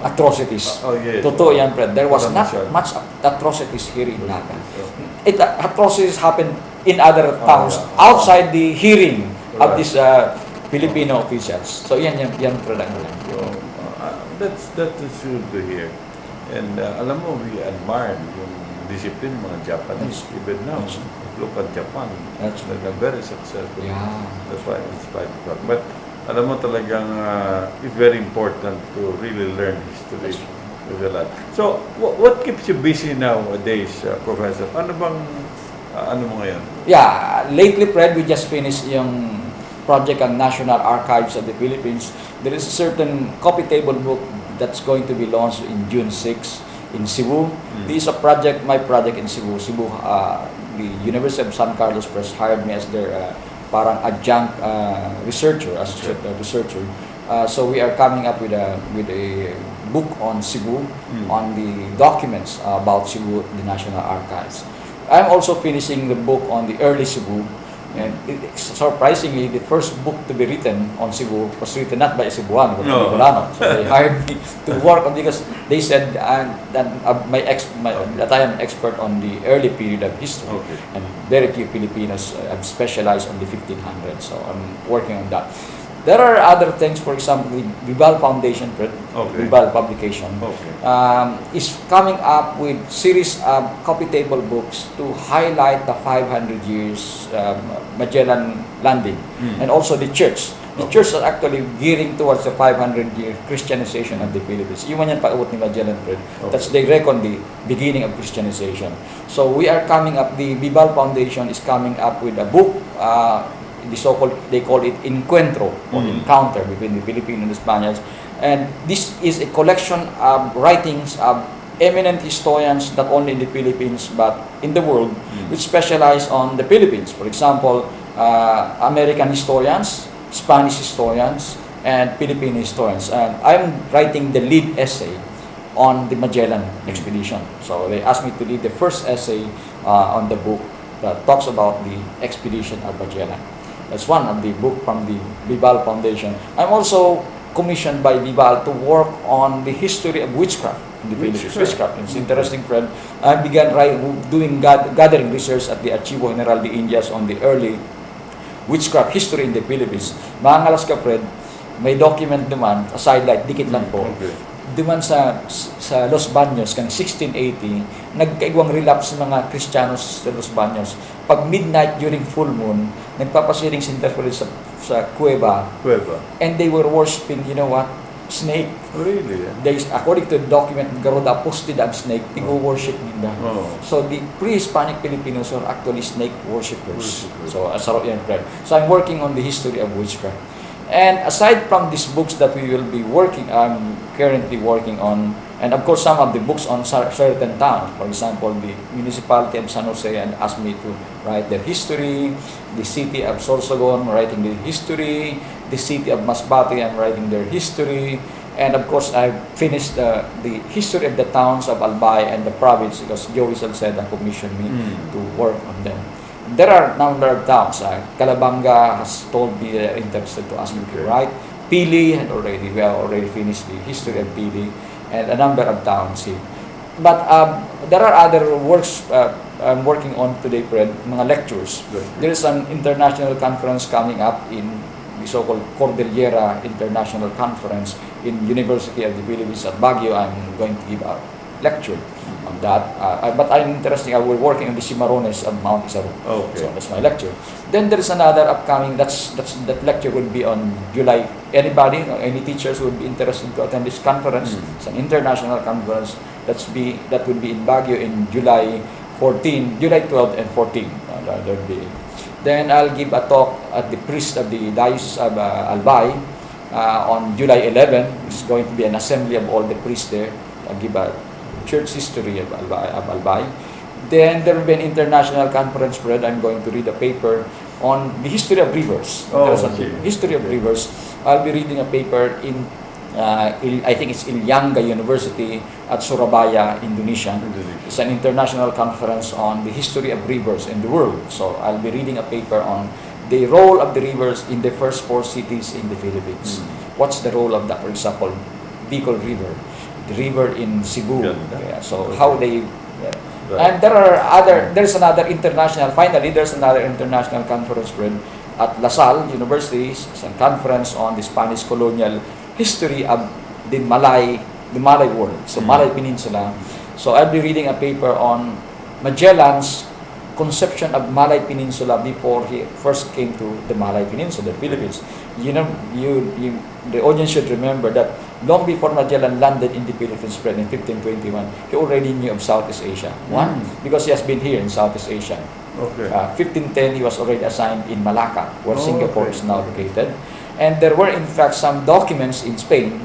atrocities. Yes. Totoo yan, Fred. There was not much atrocities here in Naga. Atrocities happened in other towns outside the hearing of these Filipino officials. So yan Fred. That is good to hear. And alam mo, we admire yung discipline mga Japanese even now. Look at Japan. They're very successful. Yeah. That's why it's quite good. But alam mo talagang it's very important to really learn history. There's a lot. So, what keeps you busy nowadays, Professor? Ano bang, ano mo ngayon? Yeah, lately, Fred, we just finished yung project on National Archives of the Philippines. There is a certain coffee table book that's going to be launched in June 6 in Cebu. This is a project, my project in Cebu. The University of San Carlos Press hired me as their parang adjunct researcher, associate researcher. So we are coming up with a book on Cebu, on the documents about Cebu, the National Archives. I'm also finishing the book on the early Cebu, and surprisingly, the first book to be written on Cebu was written not by a Cebuano, but by Bicolano. So they hired me to work on because they said that I am expert on the early period of history, and very few Filipinos have specialized on the 1500s. So I'm working on that. There are other things, for example, the Vibal Foundation, Vibal Publication, is coming up with series of coffee table books to highlight the 500 years Magellan landing, and also the church. The church is actually gearing towards the 500-year Christianization of the Philippines. Iwan yan paabot ni Magellan, Fred. That's, they reckon, the beginning of Christianization. So we are coming up, the Vibal Foundation is coming up with a book, the so-called, they call it Encuentro, or encounter between the Filipino and the Spaniards. And this is a collection of writings of eminent historians, not only in the Philippines, but in the world, which specialize on the Philippines. For example, American historians, Spanish historians, and Filipino historians. And I'm writing the lead essay on the Magellan expedition. So they asked me to lead the first essay on the book that talks about the expedition of Magellan. That's one of the book from the Bibal Foundation. I'm also commissioned by Bibal to work on the history of witchcraft in the Philippines. Witchcraft. It's interesting, friend. I began gathering research at the Archivo General de Indias on the early witchcraft history in the Philippines. Mangalas ka, Fred, may document naman, a sidelight, dikit lang po. Okay. Duman sa Los Baños, kang 1680, nagkaigwang relapse ng mga Kristiyanos sa Los Baños. Pag midnight during full moon, nagpapasiring sinterfulit sa kuweba. And they were worshiping, you know what? Snake. Really? They, according to the document, Garuda posted ang snake, worship nila. So the pre-Hispanic Filipinos are actually snake worshippers. So, so I'm working on the history of witchcraft. And aside from these books that we will be I'm currently working on, and of course some of the books on certain towns. For example, the municipality of San Jose and asked me to write their history. The city of Sorsogon, writing the history. The city of Masbate, I'm writing their history. And of course, I've finished the history of the towns of Albay and the province because Joey Salceda commissioned me to work on them. There are a number of towns. Calabanga has told me they're interested to ask me to write. Pili we have already finished the history of Pili, and a number of towns here. But there are other works I'm working on today, Fred, mga lectures. There is an international conference coming up in the so-called Cordillera International Conference in University of the Philippines at Baguio. I'm going to give a lecture on that. But I'm interested, we're working on the Cimarrones of Mount Isaru. Okay. So that's my lecture. Then there is another upcoming, that lecture will be on July. Anybody, any teachers would be interested to attend this conference. It's an international conference that will be in Baguio in July 12 and 14. There'll be. Then I'll give a talk at the priest of the Diocese of Albay on July 11. It's going to be an assembly of all the priests there. I'll give a church history of Albay. Then there will be an international conference, Fred. I'm going to read a paper on the history of rivers. History of rivers. I'll be reading a paper in I think it's Ilyanga University at Surabaya, Indonesia. It's an international conference on the history of rivers in the world. So I'll be reading a paper on the role of the rivers in the first 4 cities in the Philippines. What's the role of that? For example, Bicol River, the river in Cebu. So how they... And there's another international conference, Fred, at La Salle University. It's a conference on the Spanish colonial history of the Malay world, so Malay Peninsula. So I'll be reading a paper on Magellan's conception of Malay Peninsula before he first came to the Malay Peninsula, the Philippines. You know, the audience should remember that long before Magellan landed in the Philippines, Fred, in 1521, he already knew of Southeast Asia. One, because he has been here in Southeast Asia. 1510, he was already assigned in Malacca, where Singapore is now located. And there were, in fact, some documents in Spain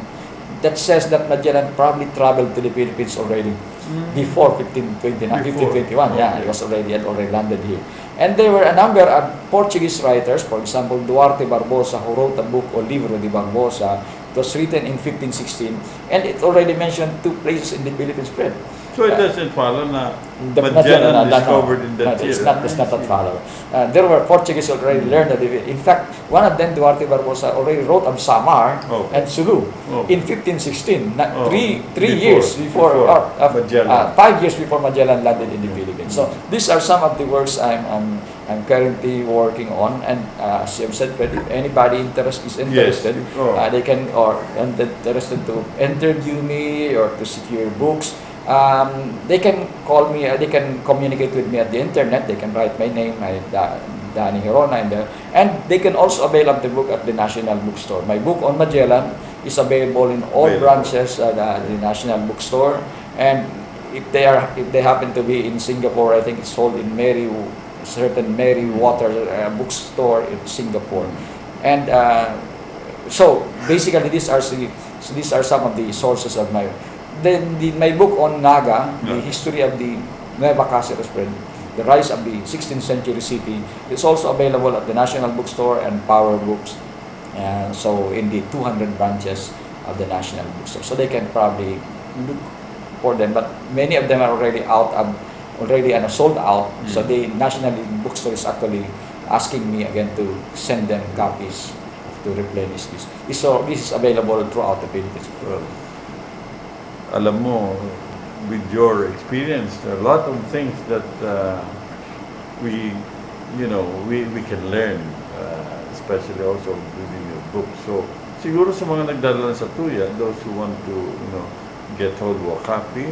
that says that Magellan probably traveled to the Philippines already before 1521. He had already landed here. And there were a number of Portuguese writers, for example, Duarte Barbosa, who wrote a book, O Livro de Barbosa. It was written in 1516, and it already mentioned 2 places in the Philippines, Fred. So it doesn't follow na Magellan discovered in that year. It's not that follow. There were Portuguese already learned that. In fact, one of them, Duarte Barbosa, already wrote of Samar and Sulu in 1516. Three years before 5 years before Magellan landed in the Philippines. So these are some of the works I'm currently working on, and as you have said, if anybody is interested, they can interested to interview me or to secure books. They can call me, they can communicate with me at the internet, they can write my name, Danny Hirona, and they can also avail of the book at the National Bookstore. My book on Magellan is available in all branches at the National Bookstore, and if they happen to be in Singapore, I think it's sold in certain Mary Water bookstore in Singapore. And so basically these are some of the sources of my... Then my book on Naga, the history of the Nueva Cáceres, the rise of the 16th century city, is also available at the National Bookstore and Power Books. So in the 200 branches of the National Bookstore, so they can probably look for them. But many of them are already sold out. So the National Bookstore is actually asking me again to send them copies to replenish this. So this is available throughout the Philippines. Well, alam mo, with your experience, a lot of things that we can learn, especially also reading your book. So, siguro sa mga nagdadala sa tuya, those who want to, get hold of a copy,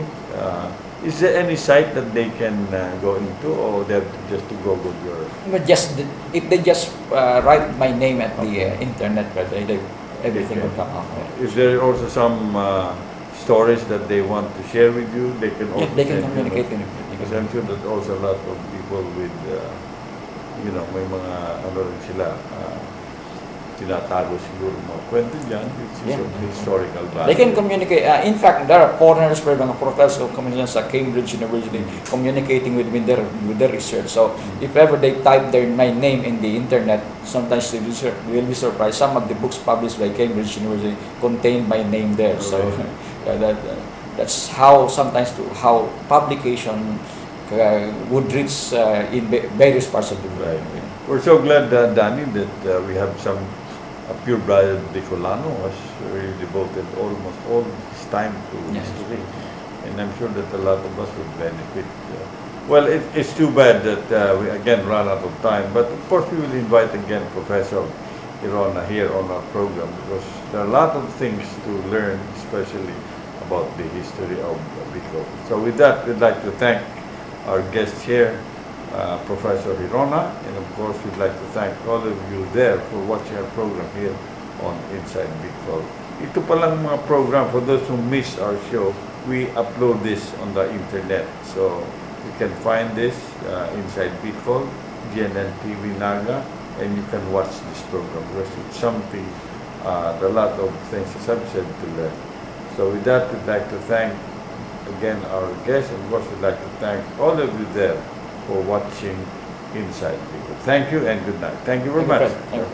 is there any site that they can go into, or they have to just to Google your... But if they just write my name at the internet, everything will come out. Is there also some stories that they want to share with you? They can also They can communicate with you. Because I'm sure that also a lot of people with, may mga rin sila, tinatago siguro mga kwento dyan, which is of historical value. They can communicate. In fact, there are foreigners, mga professors of communication sa Cambridge University communicating with their research. So, if ever they type my name in the internet, sometimes they will be surprised. Some of the books published by Cambridge University contain my name there. So, that's how sometimes how publication would reach in various parts of the world. Right. We're so glad, Danny, that we have a purebred Bicolano who has really devoted almost all his time to history. And I'm sure that a lot of us would benefit. Well, it's too bad that we again run out of time, but of course we will invite again Professor Irona here on our program, because there are a lot of things to learn, especially about the history of Bicol. So with that, we'd like to thank our guest here, Professor Irona, and of course we'd like to thank all of you there for watching our program here on Inside Bicol. Ito palang mga program, for those who missed our show, we upload this on the internet. So you can find this Inside Bicol, GNN TV Naga, and you can watch this program because it's something, a lot of things, as I've said, to learn. So with that, we'd like to thank again our guests, and of course we'd like to thank all of you there for watching Inside Bicol. Thank you and good night. Thank you very much. Thank you.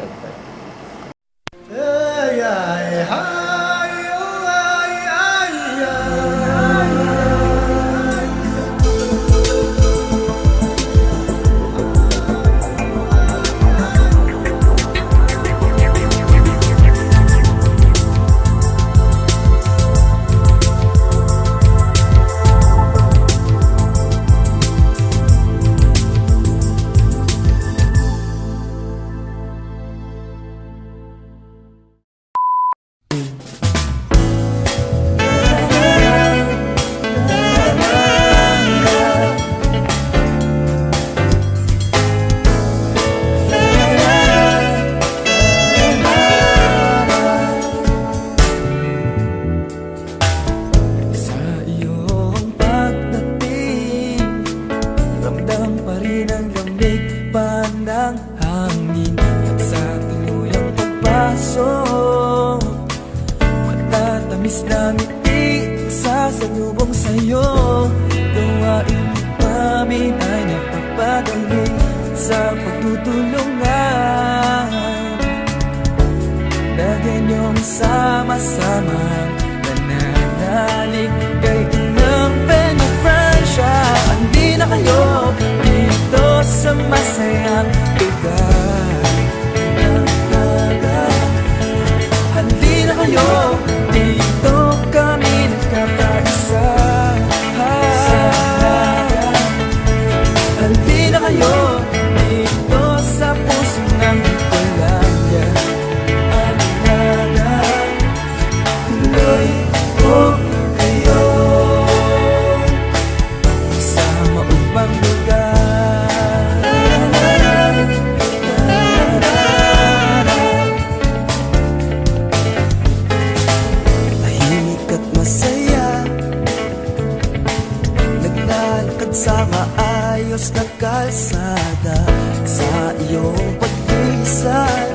sa maayos na kalsada, sa iyong pagkisal,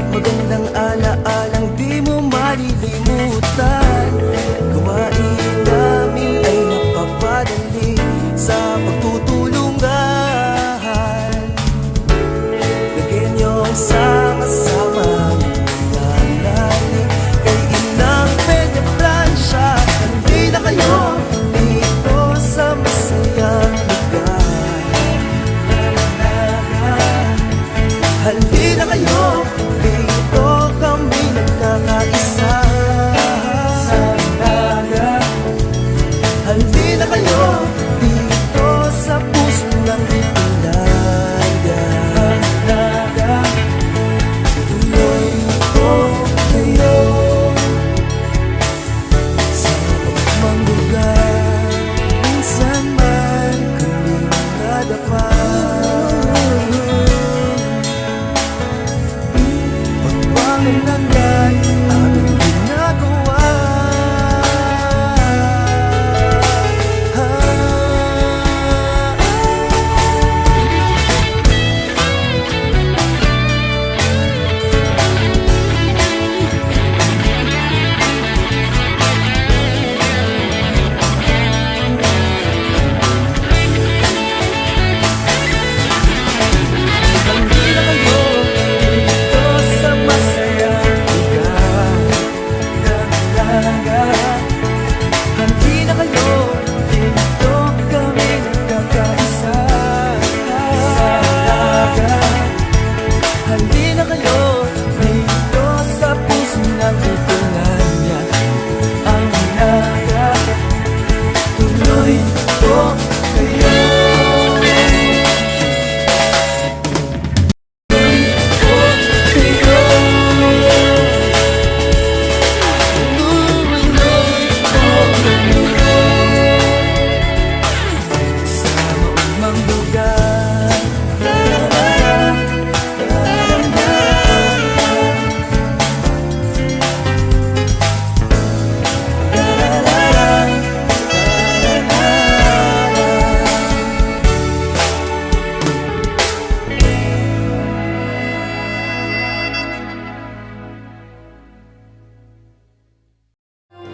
magandang alaalang di mo malilimutan. Gawain namin ay napapadali sa pagtutulungan. Lagyan niyong sama-sama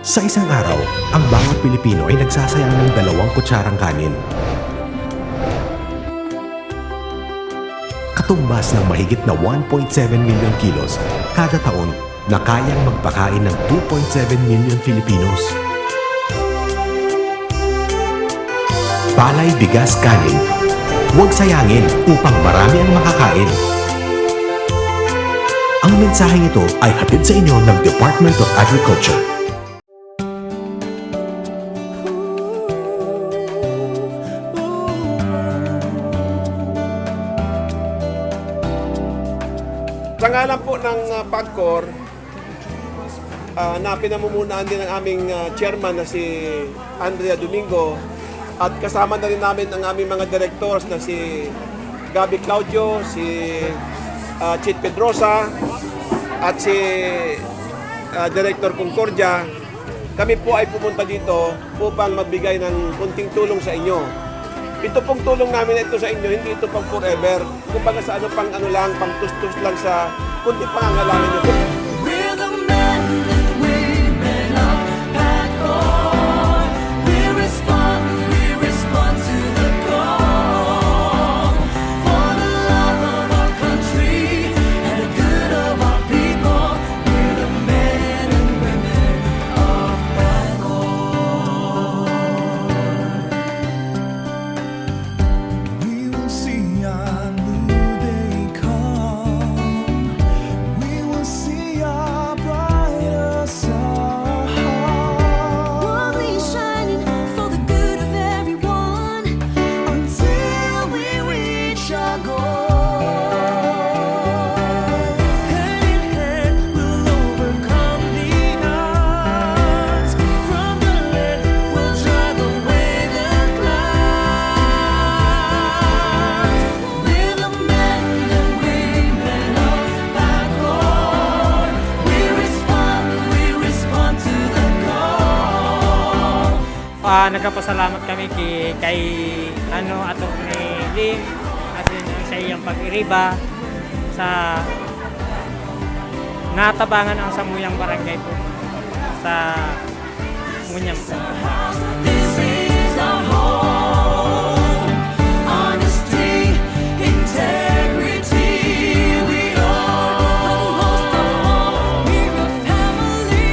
Sa isang araw, ang bawat Pilipino ay nagsasayang ng 2 kutsarang kanin. Katumbas ng mahigit na 1.7 million kilos kada taon na kayang magpakain ng 2.7 million Filipinos. Palay, bigas, kanin. Huwag sayangin upang marami ang makakain. Ang mensaheng ito ay hatid sa inyo ng Department of Agriculture. Sa ngalan po ng PAGCOR, na pinamumunuan din ng aming chairman na si Andrea Domingo, at kasama na rin namin ang aming mga directors na si Gabi Claudio, si Chit Pedrosa, at si Director Concordia. Kami po ay pumunta dito upang magbigay ng kunting tulong sa inyo. Ito pong tulong namin ito sa inyo, hindi ito pang forever. Kung baga sa pang lang, pang tustus lang sa kunting pangangailangan nyo. We're the men and women of PAGCOR. We respond to the call. For the love of our country and the good of our people. We're the men and women of PAGCOR. We will see our new day come. We will see our brighter side. We'll be shining for the good of everyone until we reach our goal. Hand in hand, we'll overcome the odds. From the land, we'll drive away the clouds. We're the men and women of PAGCOR. We respond to the call. Nagpapasalamat kami kay Atty. Lim at sa iyang pag-iriba sa natabangan ang Samuyang Barangay po sa Munyang po. This is our home. Honesty, integrity, we are. We're a family.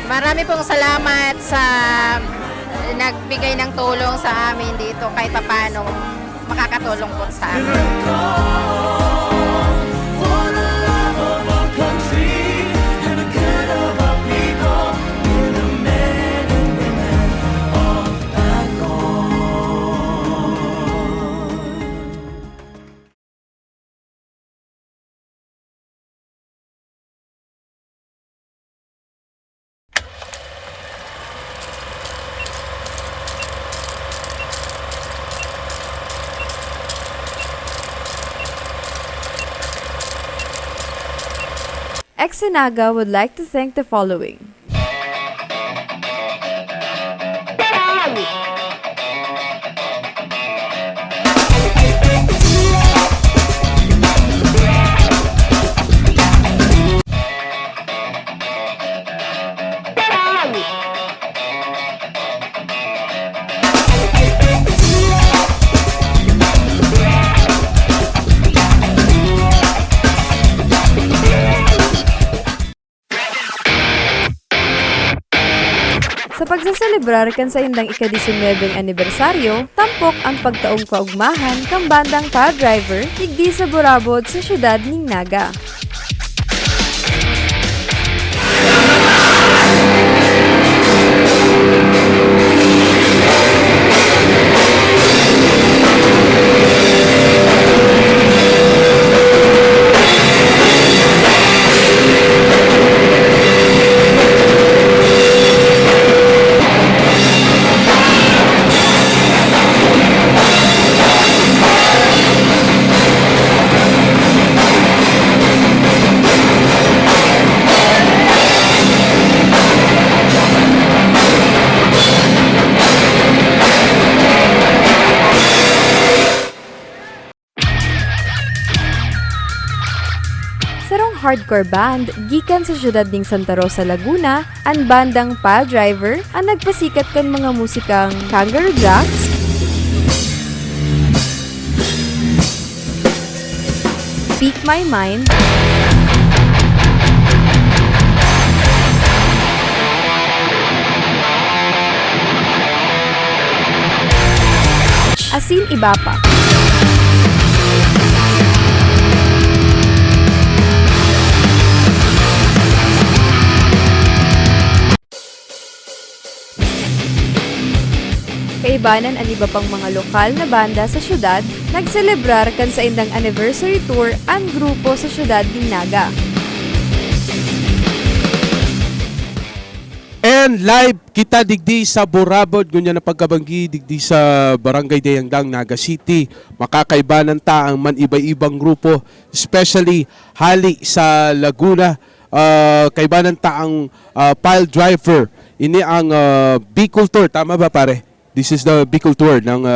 Marami pong salamat sa nagbigay ng tulong sa amin dito kahit papaano makakatulong po sa amin. For the love of our country and the good of our people, we're the men and women of PAGCOR. Naga would like to thank the following. Sa pagsaselebrar kan sa indang ika-19 anibersaryo, tampok ang pagtaong kaugmahan kang bandang car driver higdi sa Burabod sa siyudad ning Naga. hardcore band gikan sa syudad ning Santa Rosa, Laguna, ang bandang Pile Driver ang nagpasikat kan mga musikang Kangaroo Jacks, Speak My Mind, asin iba pa. Kaibanan ang iba pang mga lokal na banda sa syudad, nagselebrar kan sa indang anniversary tour ang grupo sa syudad ng Naga. And live kita digdi sa Borabod, gunya na pagkabanggi digdi sa Barangay Dayangdang, Naga City. Makakaibanan ta ang man iba-ibang grupo, especially hali sa Laguna. Kaibanan ta ang Pile Driver. Ini ang Bicol Tour, tama ba pare? This is the Bicol Tour ng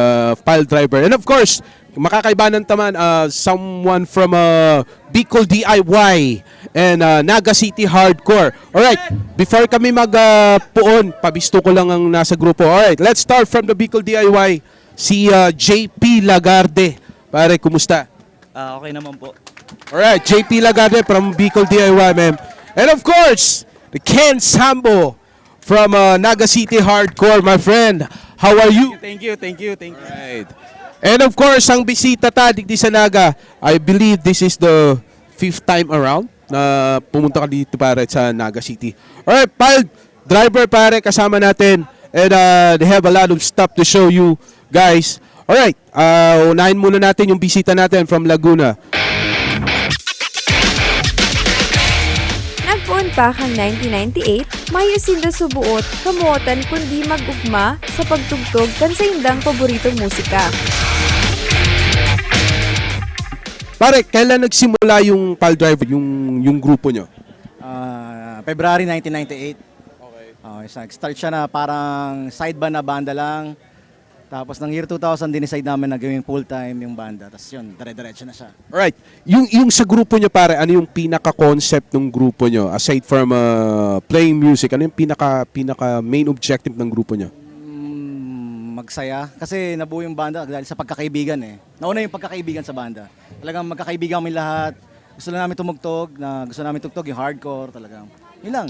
Pile Driver. And of course, makakaibanan taman someone from Bicol DIY and Naga City Hardcore. Alright, before kami magpuon, pabisto ko lang ang nasa grupo. Alright, let's start from the Bicol DIY. Si JP Lagarde. Pare, kumusta? Okay naman po. Alright, JP Lagarde from Bicol DIY, ma'am. And of course, the Ken Sambo from Naga City Hardcore, my friend. How are you? Thank you. Right. And of course, ang bisita ta digdi sa Naga, I believe this is the 5th time around na pumunta ka dito pare sa Naga City. Alright, Pile Driver pare, kasama natin. And they have a lot of stuff to show you guys. Alright, unahin muna natin yung bisita natin from Laguna. Nagpuon pa kang 1998, may usinda subuot, kamuotan kundi mag-ugma sa pagtugtog kan sa indang paboritong musika. Pare, kailan nagsimula yung Pile Driver, yung grupo nyo? February 1998. Okay. Nag-start siya na parang side band na banda lang. Tapos ng year 2000, dinicide namin na gawing full-time yung banda. Tapos yun, dire-diretso na siya. Alright. Yung sa grupo nyo pare, ano yung pinaka-concept ng grupo nyo? Aside from playing music, ano yung pinaka main objective ng grupo nyo? Magsaya. Kasi nabuo yung banda dahil sa pagkakaibigan eh. Nauna yung pagkakaibigan sa banda. Talagang magkakaibigan kami lahat. Gusto lang namin tumugtog, gusto namin tugtog yung hardcore talagang. Yun lang.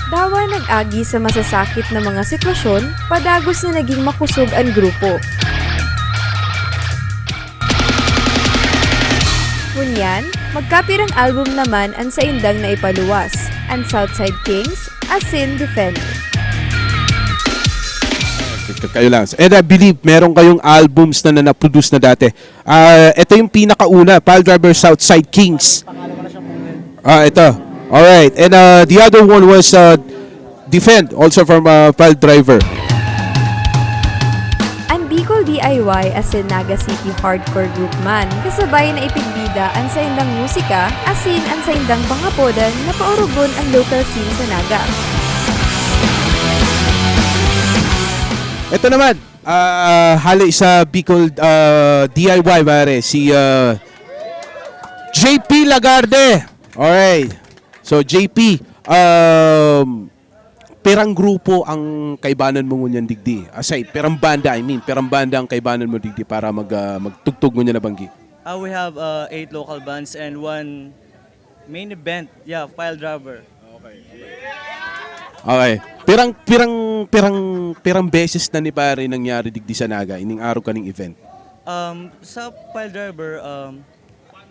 Dawa nag-agi sa masasakit na mga sitwasyon, padagos na naging makusog ang grupo. Kunyan, magkapirang album naman ang sa indang na ipaluwas, ang Southside Kings, asin Defender. Kayo lang. And I believe meron kayong albums na na-produce na dati. Ito yung pinakauna, Pile Driver Southside Kings. Ito. Alright. And the other one was Defend, also from Pile Driver. Ang Bicol DIY asin Naga City Hardcore Group man, kasabay na ipigbida ang sa indang musika, asin ang sa indang pangapodan na paurugon ang local scene sa Naga. Ito naman, hali sa Bicol DIY pare, si JP Lagarde. Alright. So JP, perang grupo ang kaibanan mo ngunyan digdi. Aside, perang banda, perang banda ang kaibanan mo digdi para magtugtog mo niya na banggi. We have 8 local bands and 1 main event. Yeah, Pile Driver. Okay. Perang beses na ni pare nangyari digdi sa Naga, ining araw kaning event. Sa Pile Driver,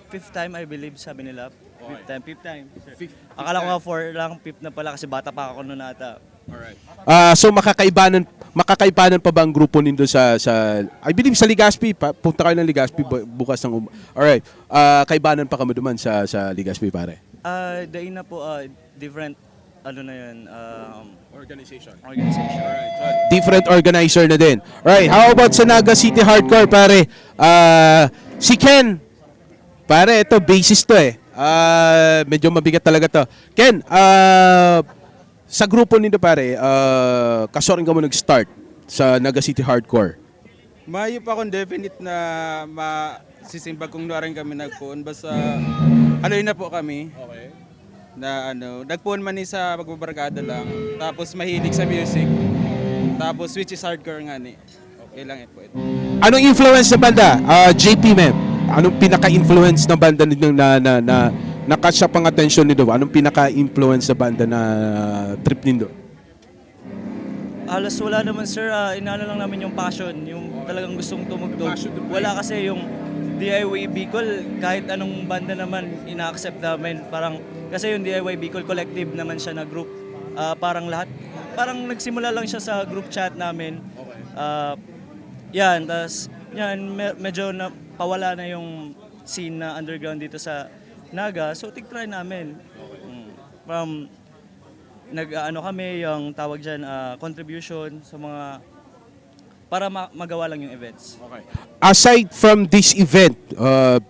5th time I believe sabi nila. 5th time. Akala ko nga 4 lang, 5th na pala kasi bata pa ako noon ata. Alright. So makakaibanan pa ba ang grupo nindo sa I believe sa Legazpi, punta kayo ng Legazpi bukas ng Alright. Kaibanan pa kamo duman sa Legazpi pare. Dain na po different ano na yun, organization. Alright. So, different organizer na din. Alright, how about sa Naga City Hardcore pare? Si Ken. Pare, ito bassist to eh. Medyo mabigat talaga to. Ken, sa grupo nito pare, kasorin ka mo nag-start sa Naga City Hardcore? Mayo pa akong definite na sisimbag kung na rin kami nagpuon. Basta haloy na po kami. Okay. Na nagpuon man ni sa pagbabarkada lang. Tapos mahilig sa music. Tapos which is hardcore nga ni. Okay lang po ito. Anong influence sa banda? JP, ma'am. Anong pinaka-influence ng banda nito na nakasya pang attention nito? Anong pinaka-influence sa banda na trip nito? Halos wala naman sir, inano lang namin yung passion, yung talagang gustong tumugtog. Wala kasi yung DIY Bicol, kahit anong banda naman ina-accept namin. Parang, kasi yung DIY Bicol collective naman siya na group. Parang lahat, parang nagsimula lang siya sa group chat namin. Yan, tas yan, medyo pawala na yung scene na underground dito sa Naga. So, tig-try namin. From nag-ano kami, yung tawag dyan, contribution sa mga, para magawa lang yung events. Okay. Aside from this event,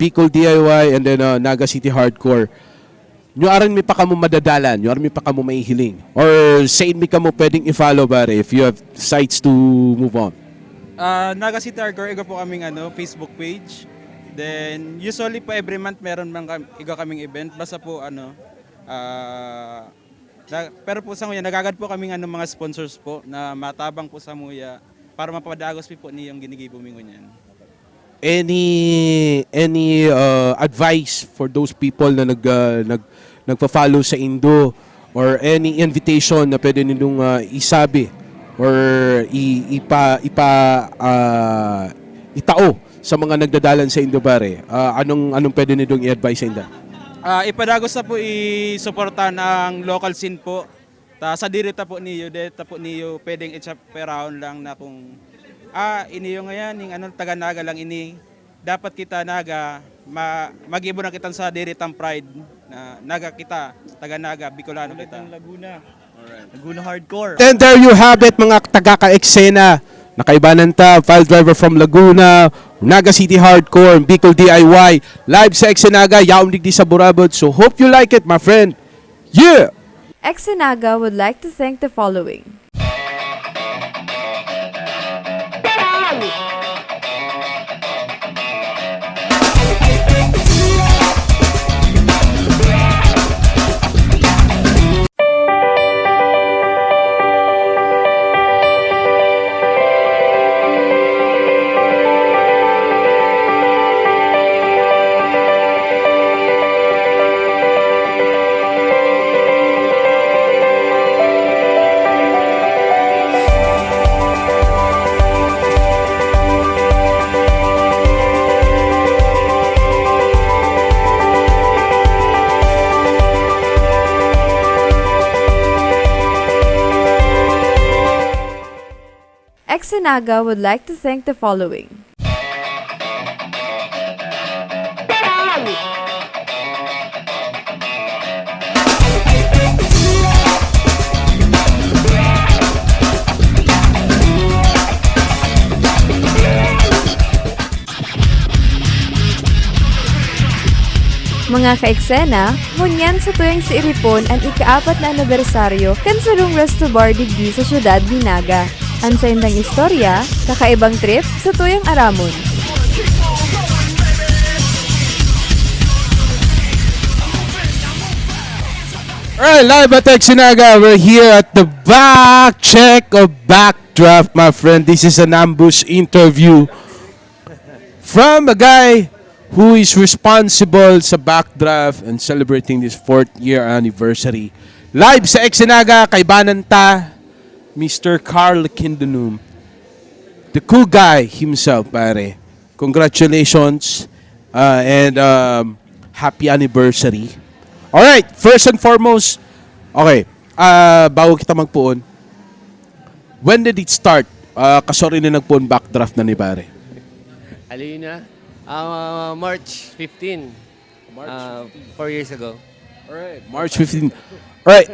Bicol DIY and then Naga City Hardcore, nyo aran mi pa kamo madadalan, nyo aran mi pa kamo maihiling, or saan mi kamo pwedeng i-follow bare if you have sites to move on? Naga City Hardcore, iga po kaming Facebook page. Then usually po every month meron iga kaming event. Basta po pero po sa nguya, nagagad po kaming mga sponsors po na matabang po sa nguya para mapadagos po niyong ginigibo mingo niyan. Any advice for those people na nagpa-follow sa Indo, or any invitation na pwede ninyong isabi or itao sa mga nagdadalan sa Indo bare? Anong pwede ninyong i-advise sa Indo? Ipadagos na po i-suportahan ang local scene po. Sa dirita po niyo, pwedeng i-chop around lang na kung iniyo ngayon, yung taga Naga lang ini. Dapat kita Naga, mag-ibo na kita sa diritang pride na Naga kita, taga Naga, Bicolano kita. Laguna. Alright. Laguna Hardcore. Then there you have it, mga taga-ka-eksena. Nakaibanan ta, file driver from Laguna, Naga City Hardcore, Bicol DIY, live sa Exenaga, yaong digdi sa Burabot. So hope you like it, my friend. Yeah! Exenaga would like to thank the following. Exenaga would like to thank the following. Mga ka-eksena, ngunyan sa tuyang si Iripon ang ika-4 na anibersaryo kan sulong resto bar digdi sa syudad ni Naga. Ang sa indang istorya, kakaibang trip sa tuyang Aramon. Alright, live at Exenaga. We're here at the back check of Backdraft, my friend. This is an ambush interview from a guy who is responsible sa Backdraft and celebrating this 4th year anniversary. Live sa Exenaga, kaibanan ta, Mr. Carl Kindenum, the cool guy himself, pare. Congratulations and happy anniversary. Alright, first and foremost, okay, bago kita magpuon, when did it start? Kasori na nagpuon Backdraft na ni pare. Alina, March 15. 4 years ago. Alright, March 15. Alright,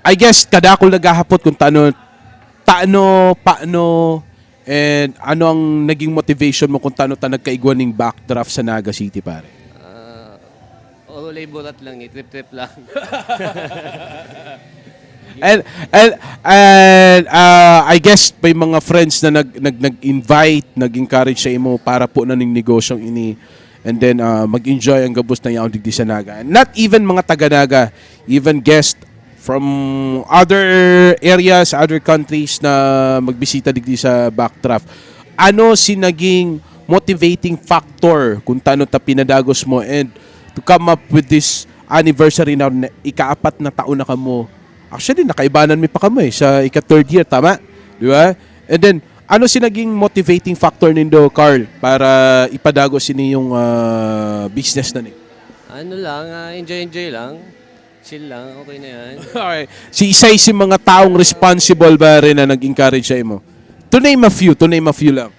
I guess kadakol naghahapot kung paano, and ano ang naging motivation mo kung paano ta nagkaigwan ng Backdraft sa Naga City, pare? Ulay bulat lang, trip-trip lang. And I guess may mga friends na nag-invite, nag-encourage sa imo para po na ning negosyong ini. And then mag-enjoy ang gabos na yaon digdi sa Naga. And not even mga taga-Naga, even guest from other areas, other countries na magbisita digdi sa Backdraft. Ano si naging motivating factor kung tano ta pinadagos mo and to come up with this anniversary na ika-4 na taon na kamo. Actually, nakaibanan mi pa kamo sa ika-3rd year, tama? Di ba? And then, ano si naging motivating factor nindo, Carl, para ipadagos ini yung business na ni? Ano lang, enjoy lang. Chill lang, okay na yan. Okay. Si isa si mga taong responsible ba rin na nag-encourage sa imo? To name a few lang.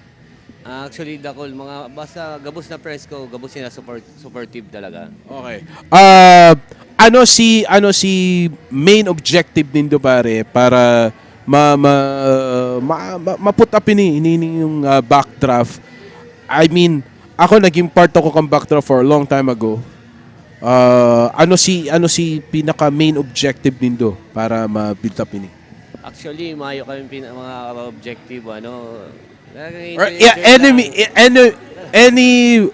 Actually, dakol, mga basta gabos na friends ko, gabos sila supportive talaga. Okay. Ano si main objective nindo pare para ma-put up ini yung Backdraft. I mean, ako naging part ako kang Backdraft for a long time ago. Ano si pinaka main objective nindo para ma-build up ini? Actually, mayo kami mga objective, Any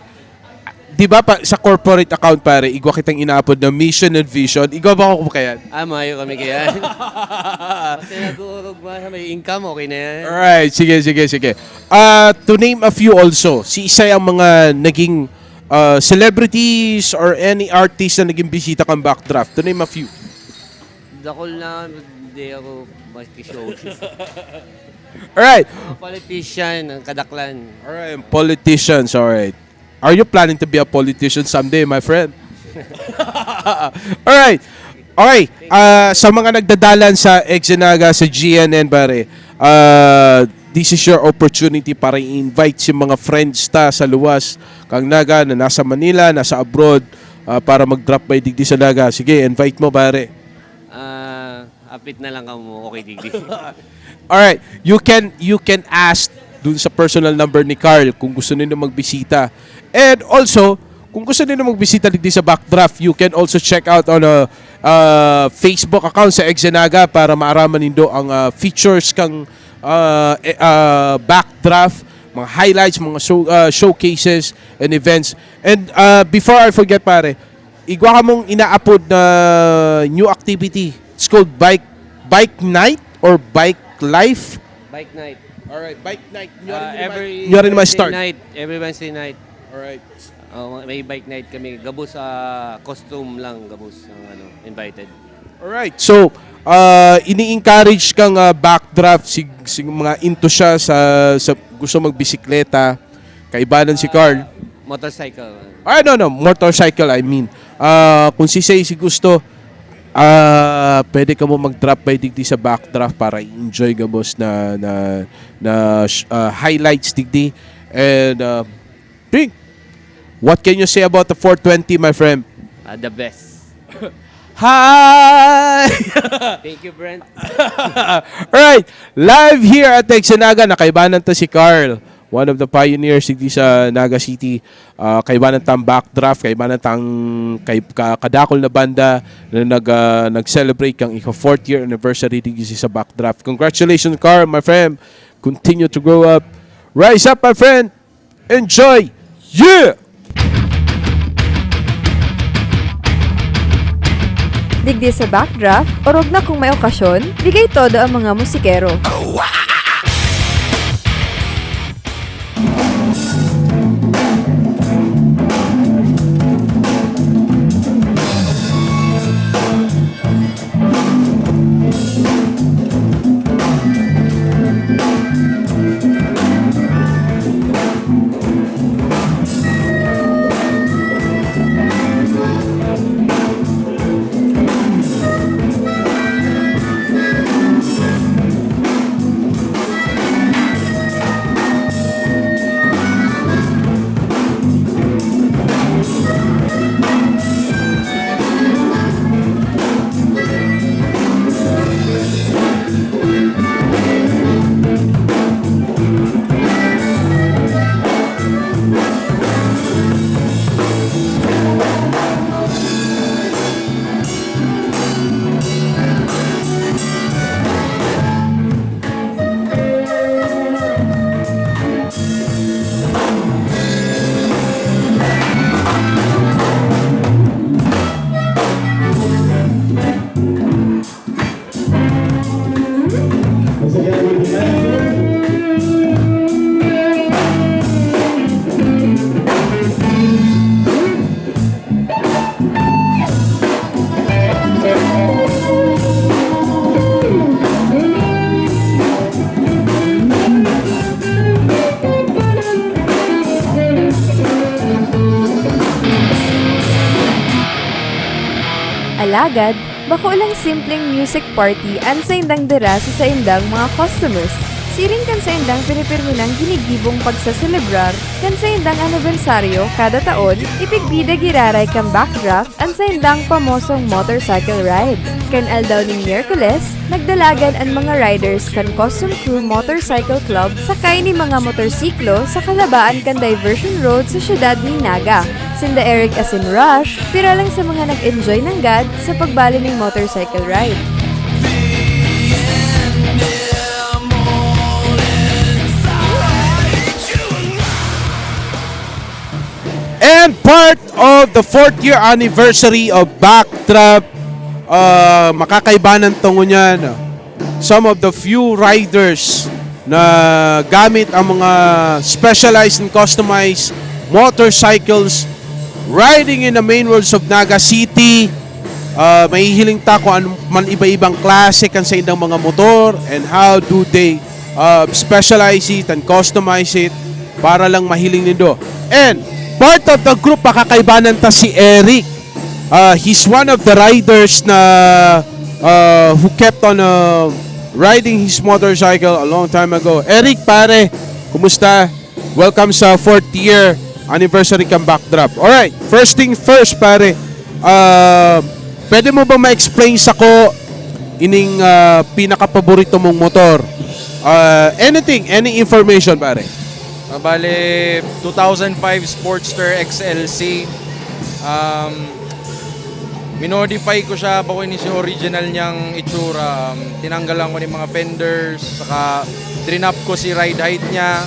di ba pa sa corporate account pare, igwa kitang inaapod na mission and vision. Igwa ba ako kaya? Mayo kami kaya. Kasi nag-uurog ba may income, okay na yan. Alright, sige. To name a few also, si isa ang mga naging celebrities or any artist na naging bisita kang Backdraft. To name a few. Dakol na, hindi ako show. Alright. Politician, ang kadaklan. Alright, politicians, alright. Are you planning to be a politician someday, my friend? Alright. Okay, sa mga nagdadalan sa Naga sa GNN, pare, this is your opportunity para i-invite si mga friends ta sa luwas kang Naga na nasa Manila, nasa abroad, para mag-drop by digdi sa Naga. Sige, invite mo, pare. Apit na lang kamo, okay digdi. Alright, you can ask dun sa personal number ni Carl kung gusto niyo magbisita. And also, kung gusto niyo magbisita digdi sa Backdraft, you can also check out on a Facebook account sa Naga para maaraman nindo ang features kang Backdraft, mga highlights, mga showcases and events. And before I forget, pare, igwa ka mong ina-upload na new activity. It's called bike night or bike life. Bike night. Alright, bike night. Every Wednesday night. Alright. May bike night kami. Gabos costume lang, gabos invited. Alright. So, ini-encourage kang Backdraft si mga into siya sa gusto magbisikleta. Kaibanan si Carl. Motorcycle. No, motorcycle I mean. Kung si gusto, pwede ka mo mag-drop by digdi sa Backdraft para enjoy gabos na highlights digdi. And Ping, what can you say about the 420, my friend? The best. Hi! Thank you, Brent. Alright, live here at Naga, nakaibanan to si Carl. One of the pioneers digdi sa Naga City. Kaibanan tang Backdraft, kaibanan tang kadakol na banda na nag-celebrate kang ika-4th year anniversary digdi sa Backdraft. Congratulations, Carl, my friend. Continue to grow up. Rise up, my friend. Enjoy. Yeah! Digdi sa Backdraft, orog na kung may okasyon, bigay todo ang mga musikero. alagad, bako lang simpleng music party an sa indang dira sa indang mga customers. Siring kan sa indang pinipirmi ng ginigibong pagsaselebrar kan sa indang anibersaryo kada taon, ipigbida giraray kang backdraft an sa indang pamosong motorcycle ride. Kan aldaw ni Miyerkules, nagdalagan ang mga riders kan Custom Crew Motorcycle Club sakay ni mga motorsiklo sa kalabaan kan Diversion Road sa siyudad ni Naga. Sinda Eric asin Rush, pira lang sa mga nag-enjoy ng God sa pagbali ng motorcycle ride. And part of the 4th year anniversary of Backdraft, makakaibanan tungo niyan. Some of the few riders na gamit ang mga specialized and customized motorcycles riding in the main roads of Naga City. Mahihiling ta kung ano man iba-ibang klase kan sa indang mga motor and how do they specialize it and customize it para lang mahiling nindo. And part of the group, makakaibanan ta si Eric. He's one of the riders na who kept on riding his motorcycle a long time ago. Eric, pare, kumusta? Welcome sa 4th year anniversary kang Backdraft. Alright, first thing first, pare. Pwede mo ba ma-explain sa ko ining pinaka-paborito mong motor? Anything, any information, pare? Bale, 2005 Sportster XLC. Minodify ko siya bago ni si original niyang itsura. Tinanggalan ko ng mga fenders, saka trinap ko si ride height niya,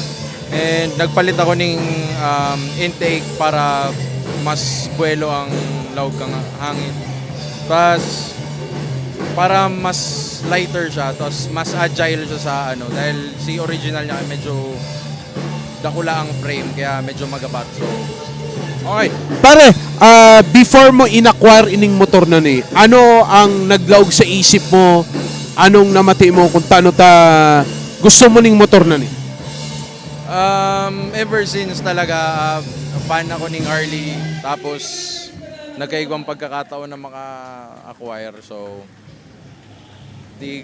and nagpalit ako ng intake para mas buwelo ang lawag kang hangin. Tapos para mas lighter siya, tapos mas agile siya sa dahil si original niya medyo dakula ang frame, kaya medyo magabat. So, okay. Pare, before mo in-acquire ining motor na ni, ano ang naglaog sa isip mo? Anong namati mo kung tano ta gusto mo ning motor na ni? Ever since talaga, fan ako ning Harley. Tapos, nagkaigwang pagkakataon na maka-acquire. So,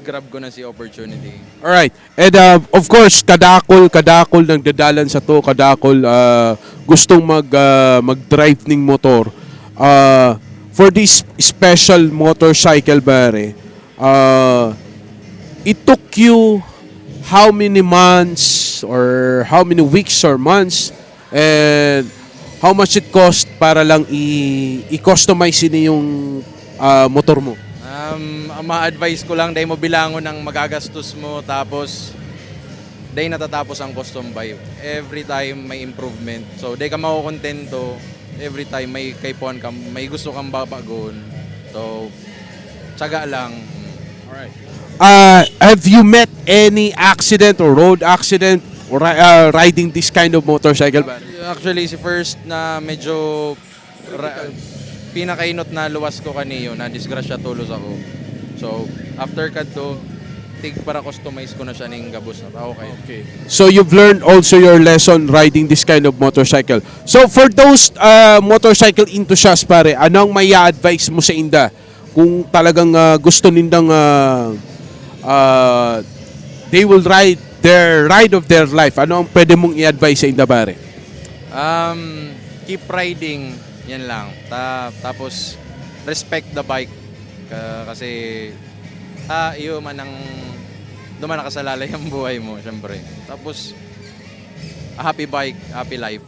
grab ko na si opportunity. Alright. And of course, kadakol nagdadalan sa to, kadakol gustong mag-drive ning motor. For this special motorcycle, bare, it took you how many months or how many weeks or months, and how much it cost para lang i-customize ini yung motor mo? Ma-advise ko lang, dahil mo bilangon ng magagastos mo, tapos dahil natatapos ang custom buy. Every time may improvement. So dahil ka makukontento, every time may kaipuan ka, may gusto kang babagon. So, tsaga lang. Alright. Have you met any accident or road accident or riding this kind of motorcycle? Actually, si first na medyo pinakainot na luwas ko kaniyo, na disgrasya tulos ako. So, after kad to, para customize ko na siya ng gabos na tao. Okay. So, you've learned also your lesson riding this kind of motorcycle. So, for those motorcycle enthusiasts, pare, anong may advice mo sa inda? Kung talagang gusto nindang they will ride their ride of their life, ano ang pwede mong i-advise sa inda, pare? Keep riding, yan lang. Tapos, respect the bike. Kasi, iyo man ang duman nakasalalay ang buhay mo, syempre. Tapos, a happy bike, happy life.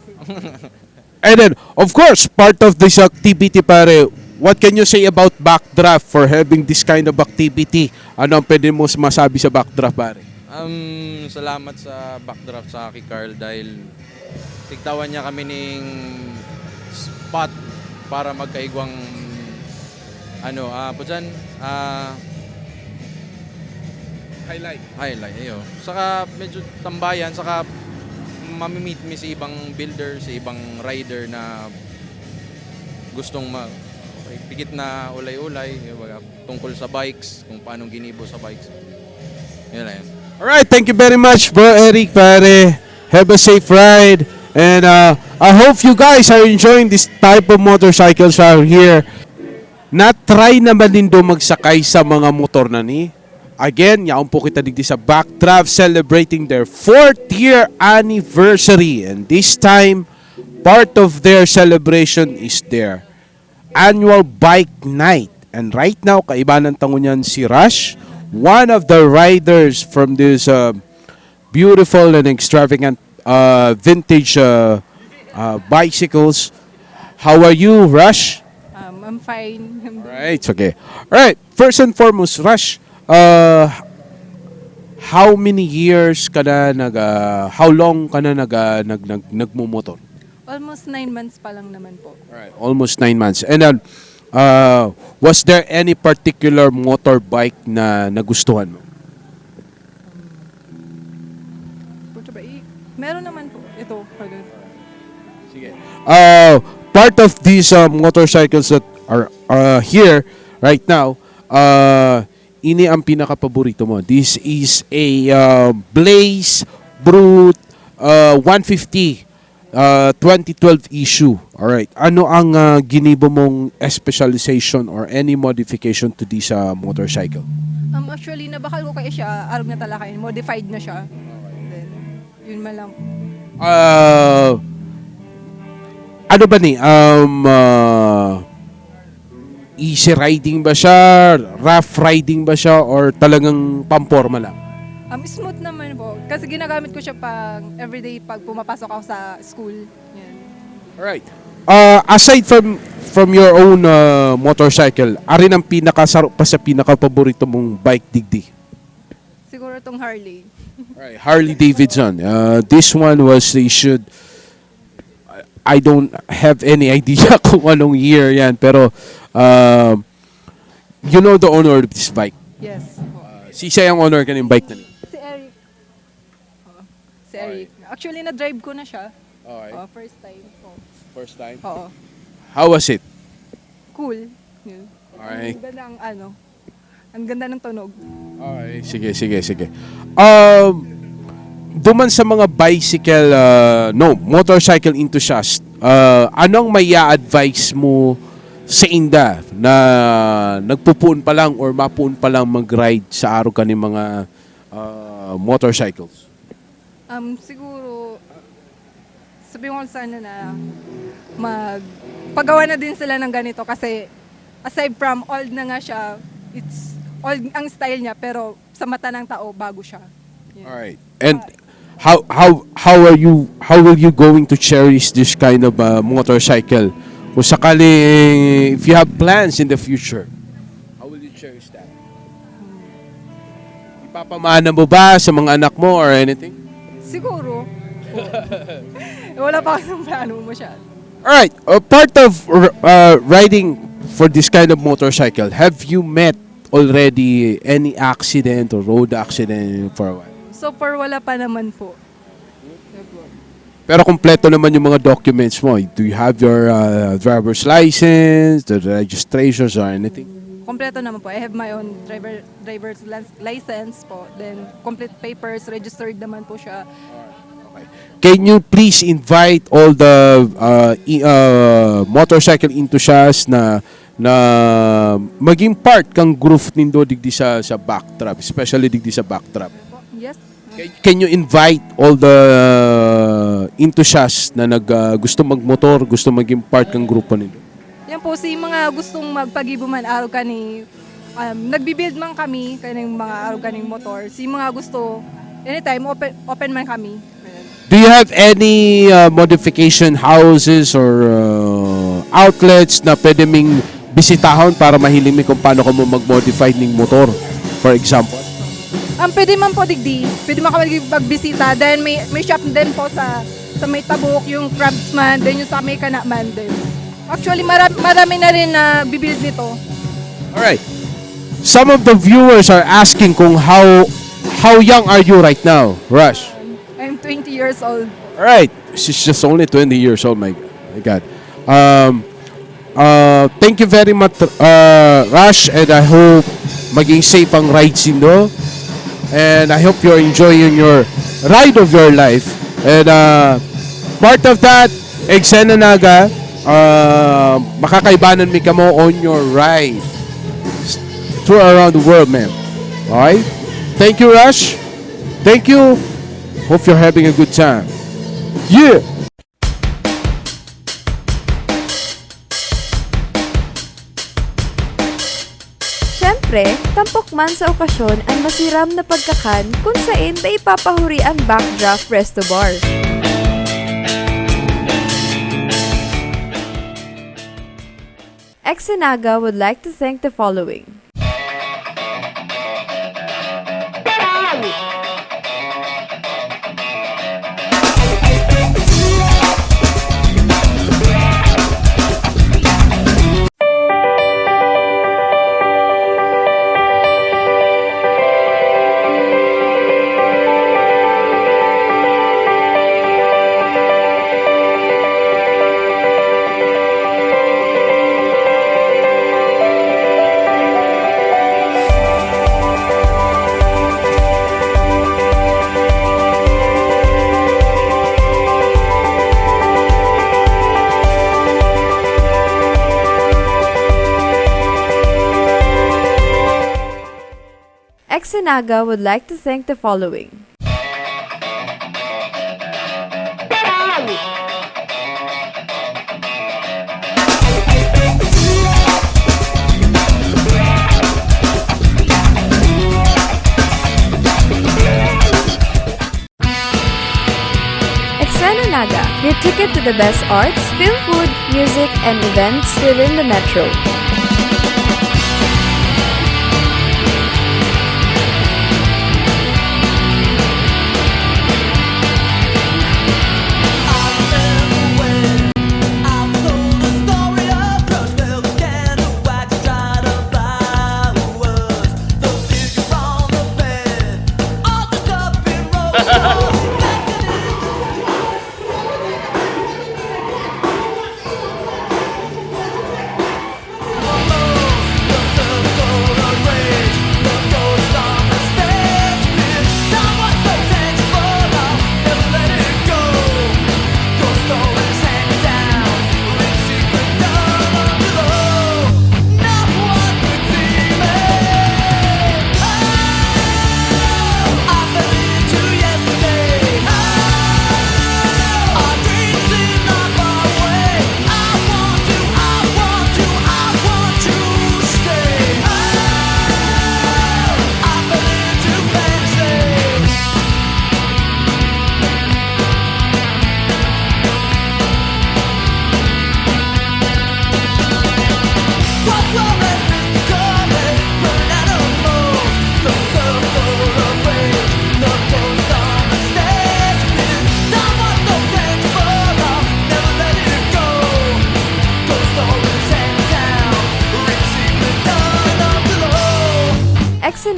And then, of course, part of this activity, pare, what can you say about Backdraft for having this kind of activity? Ano ang pwede mo masabi sa Backdraft, pare? Salamat sa Backdraft sa Aki Carl dahil tigtawan niya kami ng spot para magkaigwang highlight, ayo. Saka medyo tambayan, saka mamimit mi si ibang builder, si ibang rider na gustong pikit na ulay-ulay tungkol sa bikes, kung paano ginibo sa bikes. Yan na yan. Alright, thank you very much, bro Eric, pare. Have a safe ride. And I hope you guys are enjoying this type of motorcycles out here. na-try naman din do magsakay sa mga motor na ni. Again, yaon po kita digdi sa Backdraft celebrating their 4th year anniversary. And this time, part of their celebration is their annual bike night. And right now, kaibanan tango niyan si Rush, one of the riders from this beautiful and extravagant vintage bicycles. How are you, Rush? I'm fine. Right, okay. Alright, first and foremost, Rush, how many years ka na how long ka na nagmumotor? Almost 9 months pa lang naman po. Alright, almost 9 months. And then, was there any particular motorbike na nagustuhan mo? Meron naman po. Ito. Sige. Part of these motorcycles that are here right now, ini ang pinaka-paborito mo. This is a Blaze Brute 150 2012 issue. Alright. Ano ang ginibo mong specialization or any modification to this motorcycle? Actually, nabakal ko kay siya. Arog na talakay. Modified na siya. Then, yun man lang. Ano ba ni? Easy riding ba siya? Rough riding ba siya? Or talagang pamporma lang? Smooth naman po. Kasi ginagamit ko siya pag everyday pag pumapasok ako sa school. Yan. Alright. Aside from your own motorcycle, arin ang pinakasarap pa sa pinaka-paborito mong bike digdi? Siguro itong Harley. Alright, Harley Davidson. This one was issued, I don't have any idea kung anong year yan, pero you know the owner of this bike? Yes. Si siya yung owner ka ng bike na niya? Si Eric. Si Eric. Actually, na-drive ko na siya. Okay. First time. First time? Oo. How was it? Cool. Yun. Alright. Ang ganda ng ang ganda ng tunog. Okay, sige. Duman sa mga bicycle, motorcycle enthusiast, anong may advice mo sa inda na nagpupuon pa lang or mapuon pa lang mag-ride sa araw ka ng mga motorcycles? Siguro, sabihin ko sana na paggawa na din sila ng ganito kasi aside from old na nga siya, it's old ang style niya pero sa mata ng tao bago siya. Yeah. Alright. And how will you going to cherish this kind of motorcycle? Kung sakali, if you have plans in the future, how will you cherish that? Ipapamana mo ba sa mga anak mo or anything? Siguro. Wala pa kasing plano masyado. Alright, part of riding for this kind of motorcycle, have you met already any accident or road accident for a while? So far, wala pa naman po. Pero kompleto naman yung mga documents mo. Do you have your driver's license, the registrations or anything? Kompleto naman po. I have my own driver's license po. Then, complete papers, registered naman po siya. Can you please invite all the motorcycle enthusiasts na maging part kang group nindo digdi sa Backdraft, especially digdi sa Backdraft? Yes. Can you invite all the enthusiasts na gusto magmotor, gusto maging part kang grupo nindo? Yan po, si mga gustong magpagibuman araw kani, nagbibuild man kami kaning mga araw kaning motor. Si mga gusto, anytime, open man kami. Do you have any modification houses or outlets na pwede ming bisitahon para mahiling mi kung paano ka mo mag-modify ng motor, for example? Pwede man po digdi, pwede man kami magbisita. Then may shop din po sa may Tabuk, yung Craftsman, then yung sa may Kanaman din. Actually, marami na rin na bibuild nito. Alright. Some of the viewers are asking kung how young are you right now, Rush? I'm 20 years old. Alright. She's just only 20 years old, my God. Thank you very much, Rush, and I hope maging safe ang rides nindo. And I hope you're enjoying your ride of your life. And part of that, Naga, makakaibanan mi kamo on your ride through around the world, man. Okay? Thank you, Rush. Thank you. Hope you're having a good time. Yeah! Siyempre, tampok man sa okasyon ang masiram na pagkakan kung saan na ipapahuri ang backdraft resto bar. Naga would like to thank the following. Naga would like to thank the following. Naga, your ticket to the best arts, film, food, music, and events within the metro.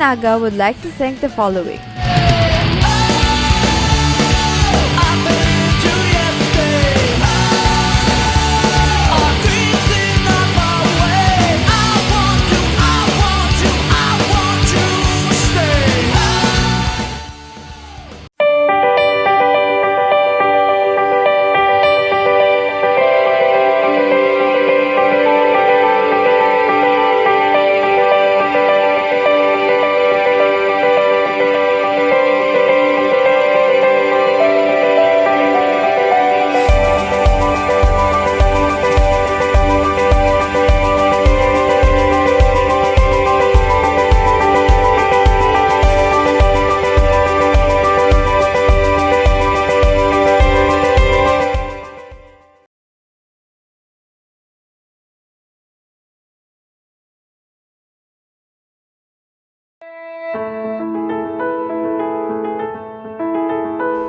Naga would like to thank the following.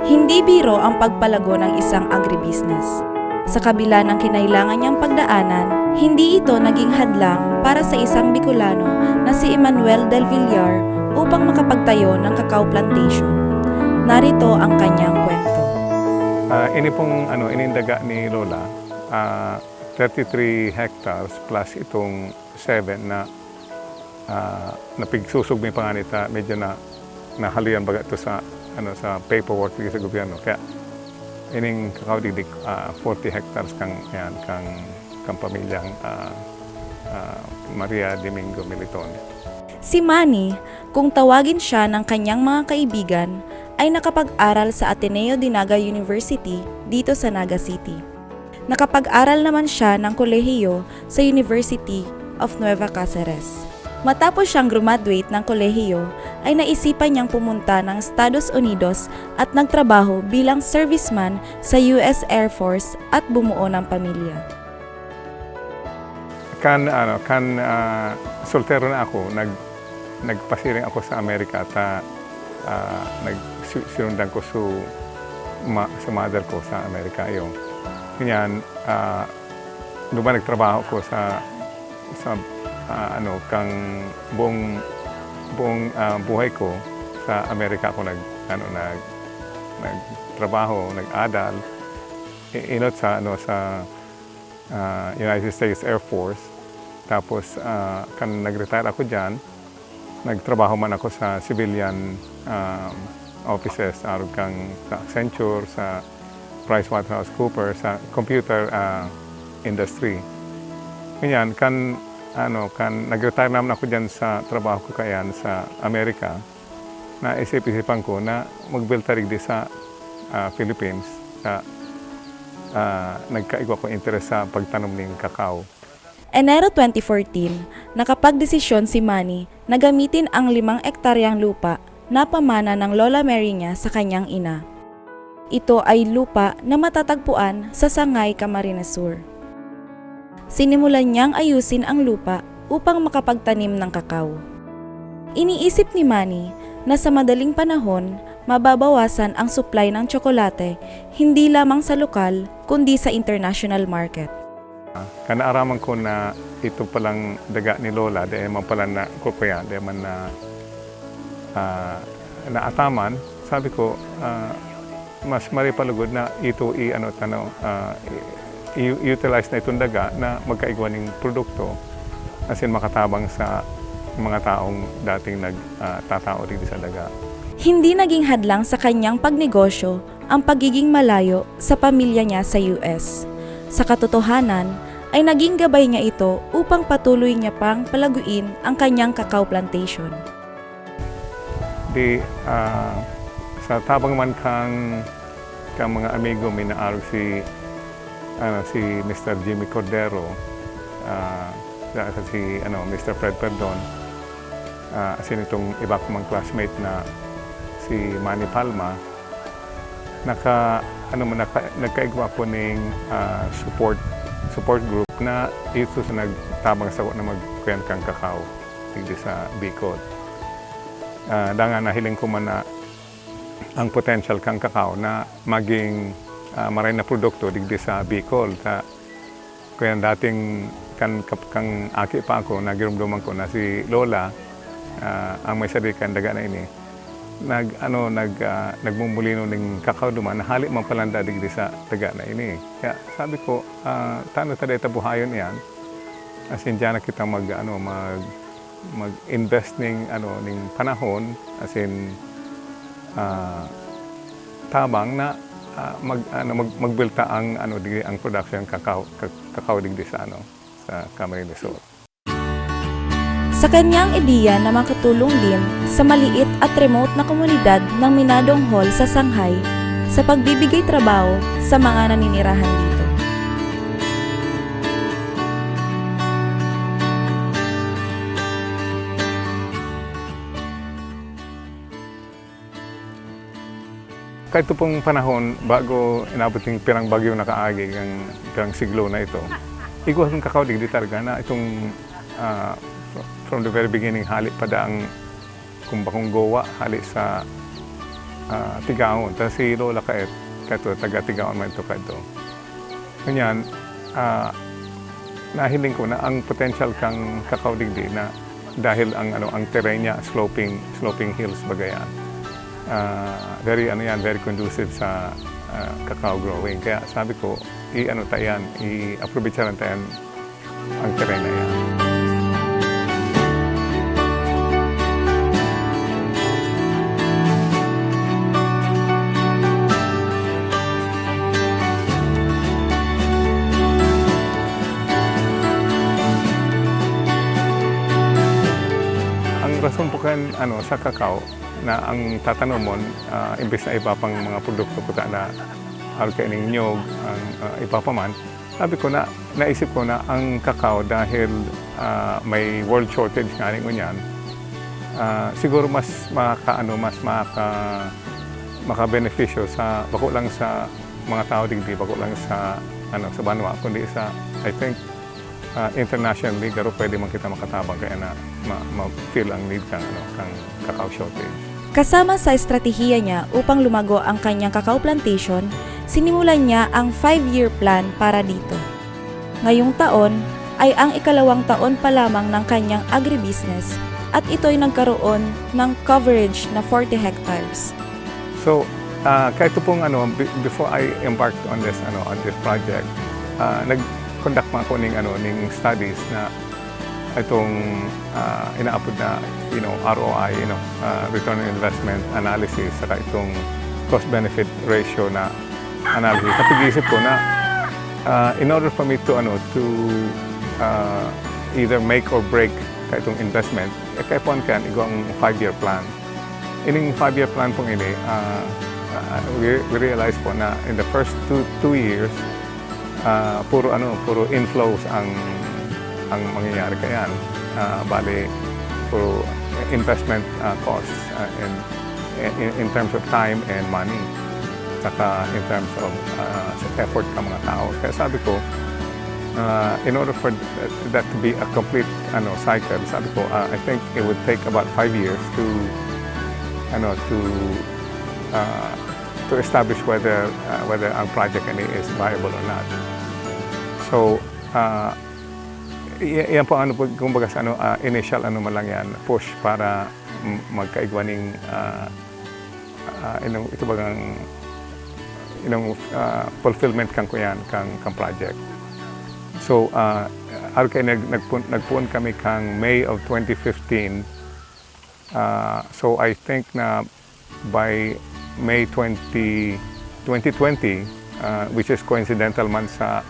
Hindi biro ang pagpalago ng isang agribusiness. Sa kabila ng kinailangan niyang pagdaanan, hindi ito naging hadlang para sa isang Bicolano na si Emmanuel Del Villar upang makapagtayo ng cacao plantation. Narito ang kanyang kwento. Ini pong inindaga ni Lola, 33 hectares plus itong 7 na napigsusog may panganita, medyo na nahalian baga ito sa sa paperwork sa gobyerno. Kaya ining kakao digdig 40 hectares kang yan kang pamilyang Maria Domingo Militon. Si Manny, kung tawagin siya ng kanyang mga kaibigan, ay nakapag-aral sa Ateneo de Naga University dito sa Naga City. Nakapag-aral naman siya ng kolehiyo sa University of Nueva Cáceres. Matapos siyang graduate ng kolehiyo, ay naisipan niyang pumunta ng Estados Unidos at nagtrabaho bilang serviceman sa US Air Force at bumuo ng pamilya. Soltero na ako, nagpasiring ako sa Amerika at sinundan ko sa mother ko sa Amerika yun. Ganyan, doon nagtrabaho ko sa kang buong buhay ko sa Amerika ako nagtrabaho, nag-adal, inot sa United States Air Force. Tapos kan nag-retire ako diyan, nagtrabaho man ako sa civilian offices kang sa Accenture, sa PricewaterhouseCoopers, sa computer industry. Ganyan, kan nag-retire naman ako diyan sa trabaho ko kayan sa Amerika. Naisip-isipan ko na mag-build tarig sa Philippines. Nagkaigwa ko interest sa pagtanom ng kakao. Enero 2014, nakapagdesisyon si Manny na gamitin ang 5 ektaryang lupa na pamana ng Lola Mary niya sa kanyang ina. Ito ay lupa na matatagpuan sa Sangay, Camarines Sur. Sinimulan niyang ayusin ang lupa upang makapagtanim ng kakao. Iniisip ni Manny na sa madaling panahon, mababawasan ang supply ng tsokolate hindi lamang sa lokal kundi sa international market. Kanaaraman ko na ito palang daga ni Lola, dahil man pala na kukuya, dahil man naataman, sabi ko, mas maripalugod na ito i-utilize na itong daga na magkaigwa ng produkto as in makatabang sa mga taong dating nagtatao dito sa daga. Hindi naging hadlang sa kanyang pagnegosyo ang pagiging malayo sa pamilya niya sa US. Sa katotohanan, ay naging gabay niya ito upang patuloy niya pang palaguin ang kanyang cacao plantation. Sa tabang man kang mga amigo, may naarog si Mr. Jimmy Cordero, si Mr. Fred Perdon, asin itong iba ko mang classmate na si Manny Palma, nagkaigwa ko ng support group na ito sa nagtabang sa na magkuyan kang kakao digdi sa Bicol. Danga nahiling ko man na ang potential kang kakao na maging maray na produkto digdi sa Bicol. Kaya dating kang aki pa ako, nagirumduman ko na si Lola, ang may sarili kang daga na ini, nagmumulino ng kakao duman, nahali man palanda digdi sa daga na ini. Kaya sabi ko, tano taday tabuhayon yan, as in dyan na kita mag-invest ng panahon, as in tabang na magbilta ang ang production kakao digdi sa Camarines Sur. Sa kanyang ideya na makatulong din sa maliit at remote na komunidad ng Minadong Hall sa Shanghai sa pagbibigay trabaho sa mga naninirahan dito. Kahit ito pong panahon, bago inabot yung pirang bagyo na kaagi, yung pirang siglo na ito, igual ng kakao digdi talaga na itong from the very beginning, hali pa daang kumbakong gowa, hali sa Tigaon. Tapos si Lola kaito, taga Tigaon man ito kaito. Ganyan, nahiling ko na ang potential kang kakao digdi na dahil ang terrain niya, sloping hills bagayan. Very conducive sa cacao growing. Kaya sabi ko, i-aprovechan tayan ang terrain na yan. rason po kan sa kakao na ang tatanom mo imbes na iba pang mga produkto po na kaning nyog ang iba pa man. Sabi ko na naisip ko na ang kakao dahil may world shortage nga rin yan, siguro mas makabenepisyo sa bako lang sa mga tao digdi, bako lang sa sa banwa kundi sa I think internationally garo pwede man kita makatabang kaya na ma-feel ang need kang kakao shortage. Kasama sa estratehiya niya upang lumago ang kanyang kakao plantation, sinimulan niya ang 5-year plan para dito. Ngayong taon ay ang ikalawang taon pa lamang ng kanyang agribusiness at ito'y nagkaroon ng coverage na 40 hectares. So, kahit pong before I embarked on this project, nag-conduct man ako ning studies na itong inaapod na ROI, return on investment analysis, saka itong cost-benefit ratio na analysis. Napag-isip ko na in order for me to either make or break itong investment, kaya po kan igong 5-year plan. Ining 5-year plan pong ini, we realized po na in the first two years, puro inflows ang mangyayari kayan. Bali, puro investment costs in terms of time and money, saka in terms of effort ng mga tao. Kaya sabi ko, in order for that to be a complete cycle, sabi ko, I think it would take about 5 years to establish whether ang project is viable or not. So, yan po kumbaga sa initial man lang yan, push para magkaigwaning ito bagang fulfillment kang project. So, nagpuon kami kang May of 2015. So I think na by May 2020, which is coincidental man sa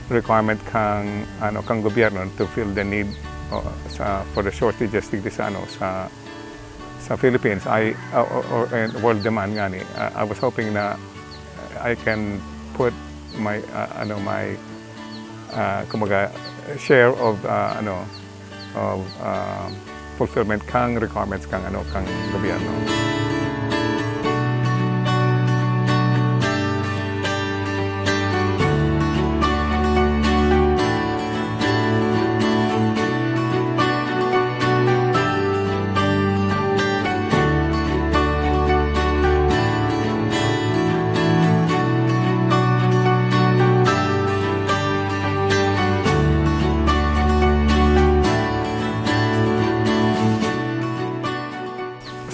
requirement kang gobyerno to fill the need for the shortages sa Philippines, and world demand nga ni. I was hoping na I can put my kumaga share of fulfillment kang requirements kang gobyerno.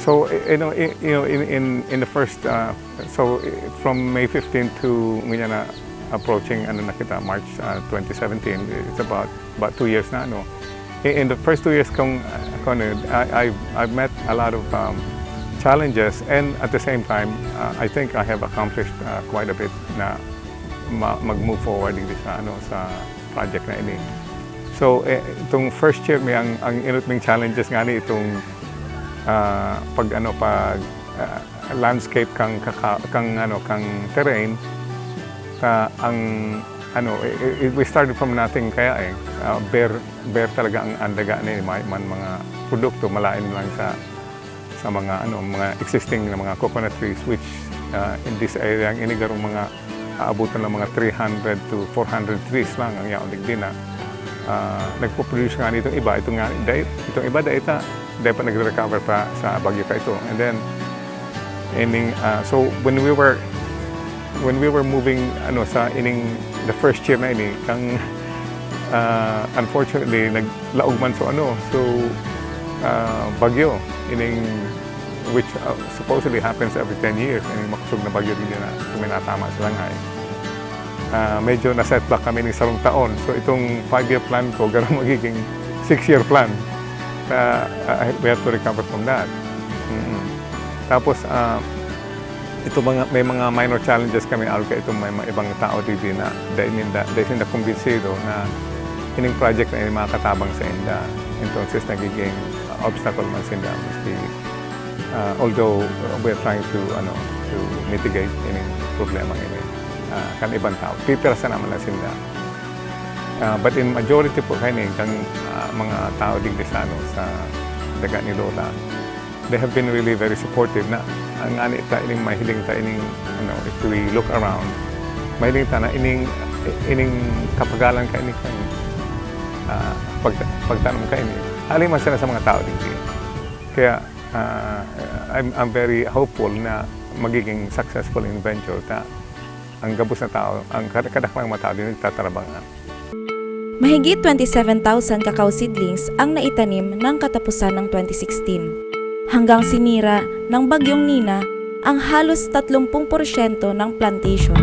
So in the first from May 15 to approaching March 2017, it's about 2 years na In the first 2 years I've met a lot of challenges, and at the same time I think I have accomplished quite a bit na mag-move forward dito sa project na ini. So itong first year may ang inutming challenges nga ni itong pag landscape kang terrain, we started from nothing kaya bare talaga ang andaga ni mga produkto malain lang sa mga existing na mga coconut trees, which in this area ang inigarong mga aabutan ng mga 300 to 400 trees lang ang yaon digdi na nagpo-produce nga nitong iba itong iba dapat nag-recover pa sa bagyo ka ito. And then so when we were moving sa the first year na ini kang unfortunately naglaog man so bagyo which supposedly happens every 10 years, makusog na bagyo din na tuminatama sa langhay. Medyo na-setback kami ng 1 taon. So itong 5-year plan ko garang magiging 6-year plan. We have to recover from that. Tapos may mga minor challenges kami itong may mga ibang tao dito na dahil hindi na kumbinsido na ining project na mga katabang sa inda. Entonces nagiging obstacle man sa inda. Although we're trying to mitigate ining problema ini kan ibang tao. Pipirasa naman na sinda. But in majority po kani kang mga tao digdi sa daga ni Lola, they have been really very supportive na ang ani ta ining mahiling ta ining if we look around, mahiling ta na ining kapagalan ka ini kan pagtanong ka ini. Halin man sila sa mga tao digdi. Kaya I'm very hopeful na magiging successful in venture ta ang gabos na tao, ang kadaklang mga tao din nagtatarabangan. Mahigit 27,000 kakao seedlings ang naitanim ng katapusan ng 2016. Hanggang sinira ng bagyong Nina ang halos 30% ng plantation.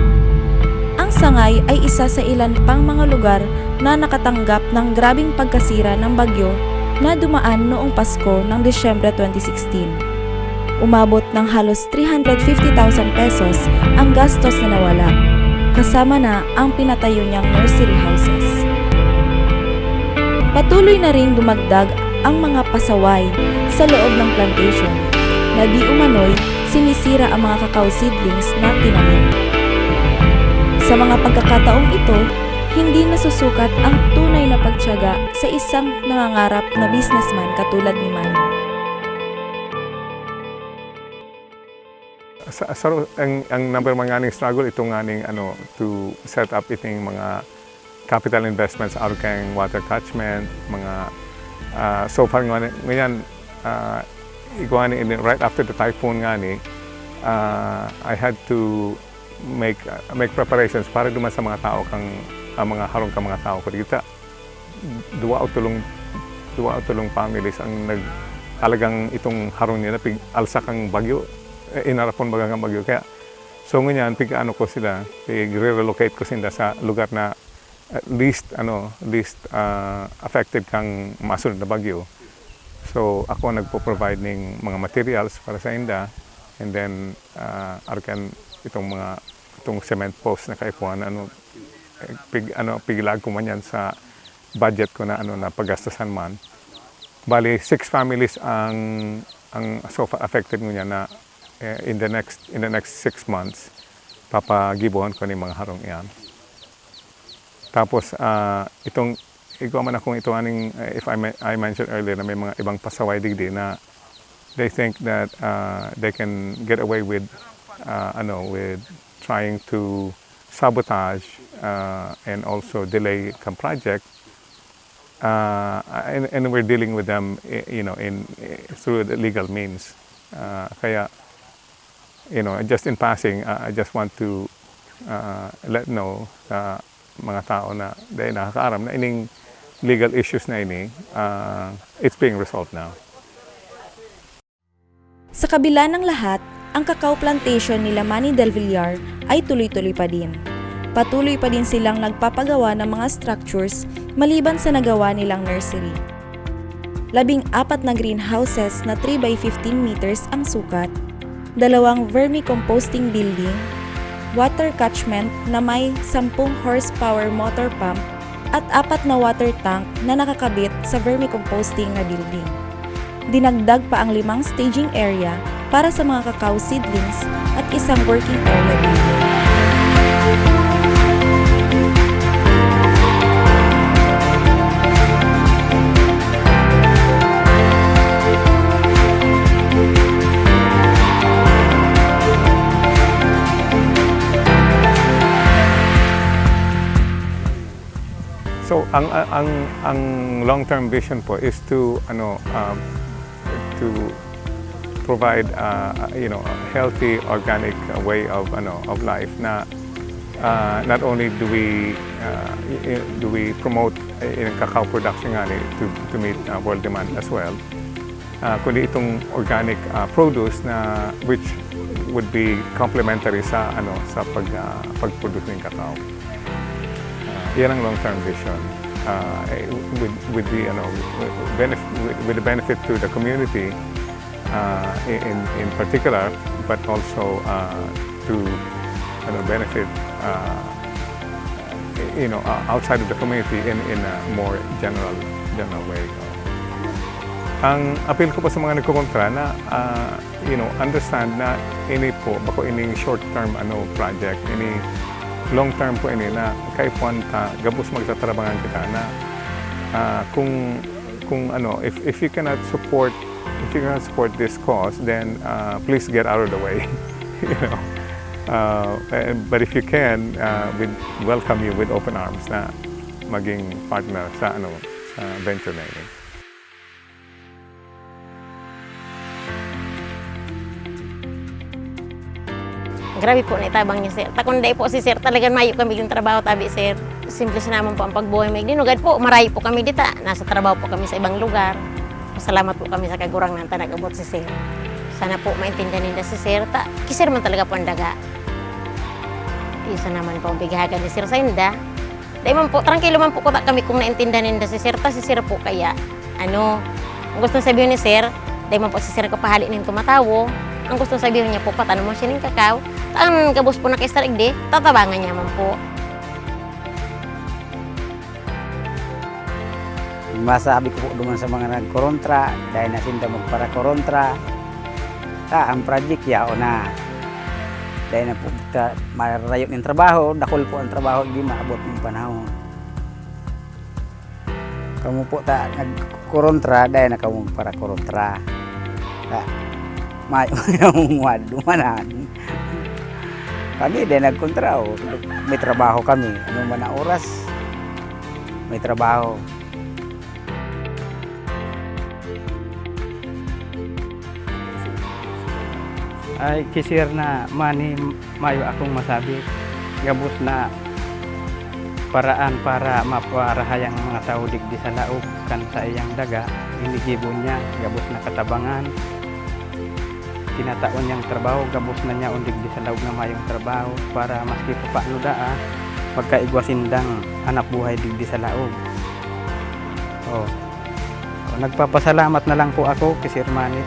Ang Sangay ay isa sa ilan pang mga lugar na nakatanggap ng grabing pagkasira ng bagyo na dumaan noong Pasko ng Disyembre 2016. Umabot ng halos 350,000 pesos ang gastos na nawala, kasama na ang pinatayo niyang nursery houses. Patuloy na ring dumagdag ang mga pasaway sa loob ng plantation na di umano'y sinisira ang mga kakao seedlings na tinanim. Sa mga pagkakataong ito, hindi nasusukat ang tunay na pagtiyaga sa isang nangangarap na businessman katulad ni Manny. Ang number mga nganing struggle itong nganing to set up iting mga capital investments out kang water catchment, mga so far ngayon right after the typhoon ngani, I had to make preparations para duman sa mga tao kang mga harong ka mga tao ko dito. Duwa o tulong families ang talagang itong harong nila alsa kang bagyo, inarapon bagang bagyo. Kaya so ngayon ko sila, relocate ko sila sa lugar na least affected kang masunod na bagyo. So ako nagpo-provide ng mga materials para sa inda, and then arkan itong cement post na kaipuan pigilag ko man yan sa budget ko na na paggastasan man. Bali 6 families ang so far affected mo niya na in the next 6 months papagibuhan ko ni mga harong iyan. Tapos ikaw man akong ito aning if I mentioned earlier na may mga ibang pasaway digdi na they think that they can get away with with trying to sabotage and also delay the project, and we're dealing with them through the legal means. Kaya just in passing, I just want to let know mga tao na dahil nakakaaram na ining legal issues na ini, it's being resolved now. Sa kabila ng lahat, ang kakao plantation nila Manny Del Villar ay tuloy-tuloy pa din. Patuloy pa din silang nagpapagawa ng mga structures maliban sa nagawa nilang nursery. 14 na greenhouses na 3 by 15 meters ang sukat, 2 vermicomposting building, water catchment na may 10 horsepower motor pump at 4 na water tank na nakakabit sa vermicomposting na building. Dinagdag pa ang 5 staging area para sa mga kakao seedlings at isang working area building. So ang long-term vision po is to to provide a healthy organic way of life na not only do we promote cacao production to meet world demand as well, kundi itong organic produce na which would be complementary sa pag-produce ng cacao. Yan ang long-term vision with the benefit to the community in particular, but also to benefit outside of the community in a more general way. Ang appeal ko po sa mga nagkukontra na understand na ini po bako ini short-term project, ini long-term po ini na kay puan ta gabos magtatrabangan kita na if you cannot support this cause, then please get out of the way. But if you can, we'd welcome you with open arms na maging partner sa sa venture na yun. Grabe po na itabang niya, sir. Takunday po si sir, talagang mayo kami yung trabaho tabi, sir. Simple sa naman po ang pagbuhay may dinugad po. Marayo po kami dita. Nasa trabaho po kami sa ibang lugar. Salamat po kami sa kagurang ng tanag-abot si sir. Sana po maintindihan nila si sir. Kisir man talaga po ang daga. Isa naman po ang bigahagan ni sir sa inda. Dahil man po, tranquilo man po ko kami kung naintindihan nila si sir. Si sir po kaya, ang gusto sabihin ni sir, dahil man po si sir kapahali ng tumatawo. Ang gusto sabihin niya po, patano mo siya ng kakao. Ang gabos po na kay Star Igde, tatabangan niya man po. Masabi ko po duman sa mga nagkorontra, dahil nasinda magpara korontra, ang project yao na. Dahil na po marayot ng trabaho, dakol po ang trabaho, hindi maabot ng panahon. Kamu po nagkorontra, dahil na kamu para korontra. Dumanan. Kami din nagkontra, may trabaho kami. Ano man na oras, may trabaho. Ay kisir na mayo akong masabi. Gabos na paraan para maparahayang mga tao digdi sa laog kan sa iyang daga. Inigibon niya, gabos na katabangan. Tinataon niyang trabaho, gabos na niya undig di sa laog na mayong trabaho para maski pa paano pagkaigwasindang anak buhay digdi sa laog. Nagpapasalamat na lang po ako kay Sir Manny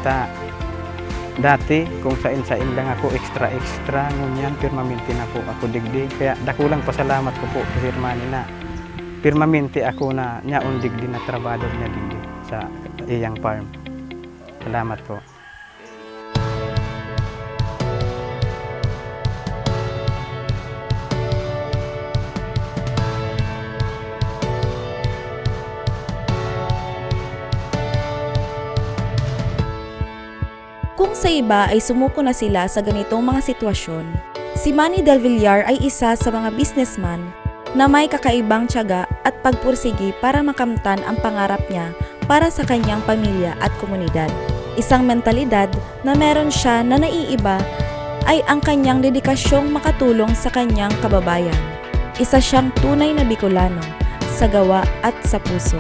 dati kung sain lang ako extra ngunyan permanente na po ako digdi, kaya dakulang pasalamat ko po kay Sir Manny na permanente ako na niya undig di na trabaho niya digdi sa iyang farm. Salamat po. Kung sa iba ay sumuko na sila sa ganitong mga sitwasyon, si Manny Del Villar ay isa sa mga businessman na may kakaibang tiyaga at pagpursigi para makamtan ang pangarap niya para sa kanyang pamilya at komunidad. Isang mentalidad na meron siya na naiiba ay ang kanyang dedikasyong makatulong sa kanyang kababayan. Isa siyang tunay na Bicolano sa gawa at sa puso.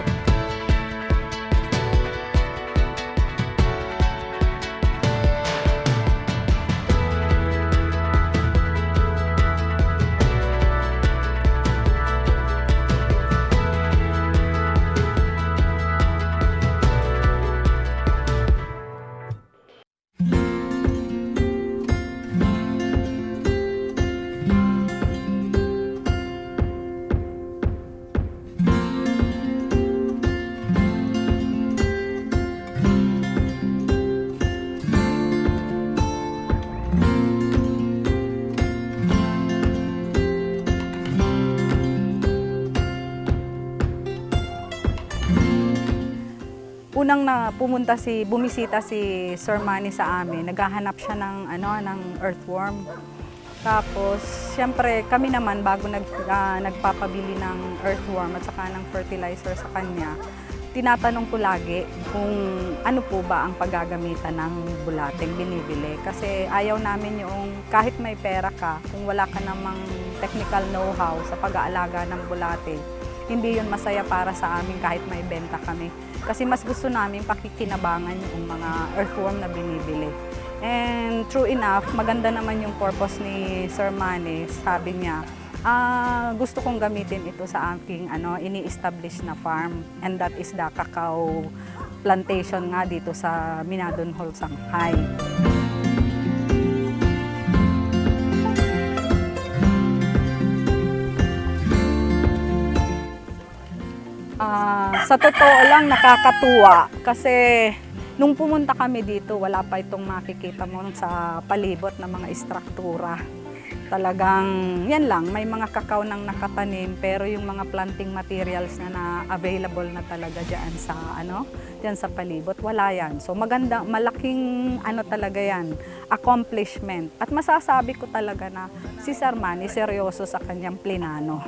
Unang bumisita si Sir Manny sa amin, naghahanap siya ng earthworm. Tapos, siyempre, kami naman bago nagpapabili ng earthworm at saka ng fertilizer sa kanya, tinatanong ko lagi kung ano po ba ang paggagamitan ng bulateng binibili. Kasi ayaw namin yung kahit may pera ka, kung wala ka namang technical know-how sa pag-aalaga ng bulate, hindi yun masaya para sa amin kahit may benta kami. Kasi mas gusto namin pakikinabangan yung mga earthworm na binibili. And true enough, maganda naman yung purpose ni Sir Manny. Sabi niya, gusto kong gamitin ito sa aking ini-establish na farm. And that is the cacao plantation nga dito sa Minadon Hall, Shanghai. Sa totoo lang, nakakatuwa kasi nung pumunta kami dito, wala pa itong makikita mo sa palibot ng mga istruktura. Talagang, yan lang, may mga kakao nang nakatanim, pero yung mga planting materials na available na talaga dyan sa palibot, wala yan. So maganda, malaking talaga yan, accomplishment. At masasabi ko talaga na si Sir Manny seryoso sa kanyang plinano.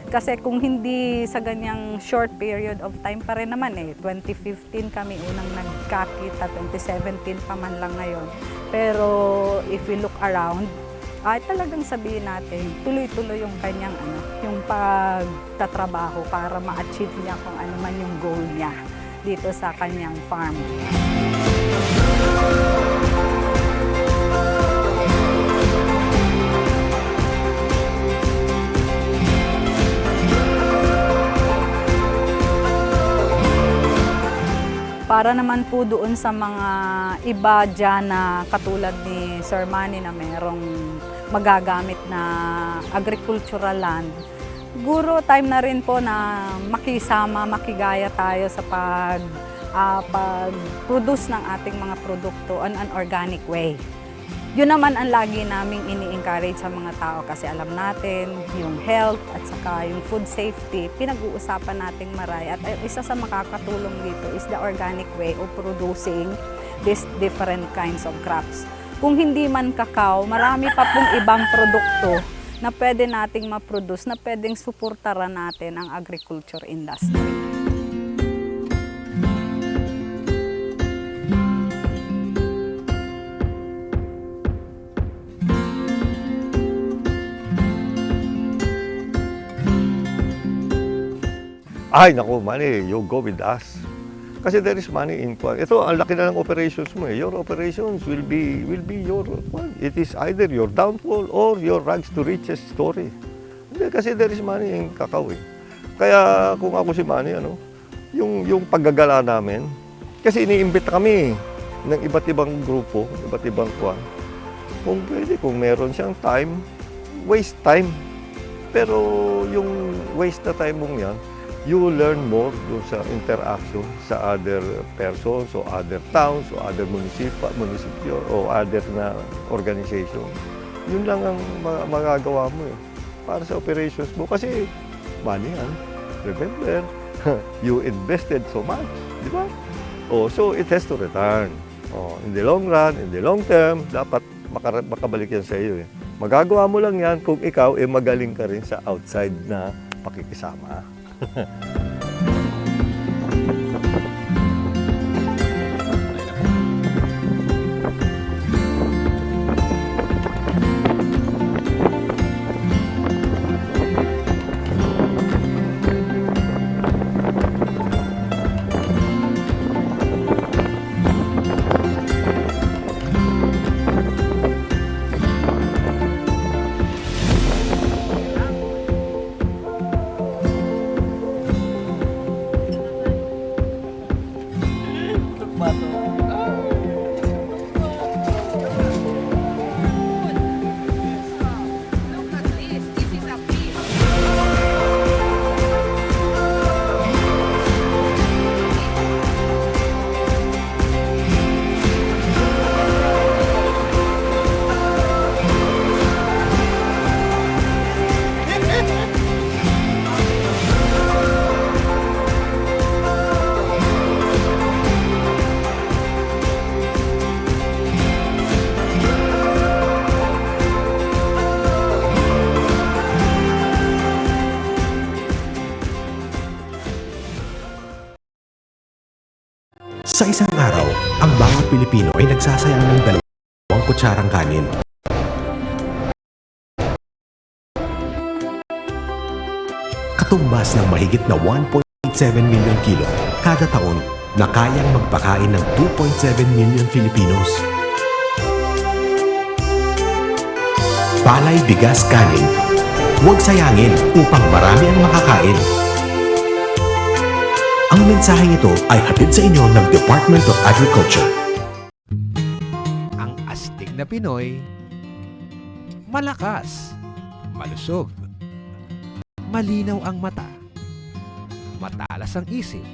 Kasi kung hindi sa ganyang short period of time pa rin naman 2015 kami unang nagkakita, 2017 pa man lang ngayon. Pero if we look around, ay talagang sabihin natin, tuloy-tuloy yung kanyang yung pagtatrabaho para ma-achieve niya kung ano man yung goal niya dito sa kanyang farm. Para naman po doon sa mga iba dyan na katulad ni Sir Manny na merong magagamit na agricultural land, siguro time na rin po na makisama, makigaya tayo sa pag-produce ng ating mga produkto on an organic way. Yun naman ang lagi naming ini-encourage sa mga tao kasi alam natin yung health at saka yung food safety, pinag-uusapan nating maray. At isa sa makakatulong dito is the organic way of producing these different kinds of crops. Kung hindi man kakao, marami pa pong ibang produkto na pwede nating ma-produce, na pwedeng suportaran natin ang agriculture industry. Ay, naku, Manny, you go with us. Kasi there is money in Kwan. Ito, ang laki na ng operations mo. Your operations will be your Kwan. It is either your downfall or your rags to riches story. Kasi there is money in kakao. Kaya kung ako si Manny, yung paggagala namin, kasi iniimbita kami ng iba't ibang grupo, iba't ibang Kwan. Kung pwede, kung meron siyang time, waste time. Pero yung waste na time mong yan, you will learn more dun sa interaction sa other persons o other towns o other municipio o other na organization. Yun lang ang magagawa mo para sa operations mo. Kasi money yan. Remember, you invested so much, di ba? So it has to return. In the long run, in the long term, dapat makabalik yan sa iyo. Magagawa mo lang yan kung ikaw magaling ka rin sa outside na pakikisama. Sa isang araw, ang bawat Pilipino ay nagsasayang ng 2 kutsarang kanin. Katumbas ng mahigit na 1.7 milyon kilo kada taon na kayang magpakain ng 2.7 milyon Filipinos. Palay, bigas, kanin. Huwag sayangin upang marami ang makakain. Ang mensaheng ito ay hatid sa inyo ng Department of Agriculture. Ang astig na Pinoy, malakas, malusog, malinaw ang mata, matalas ang isip,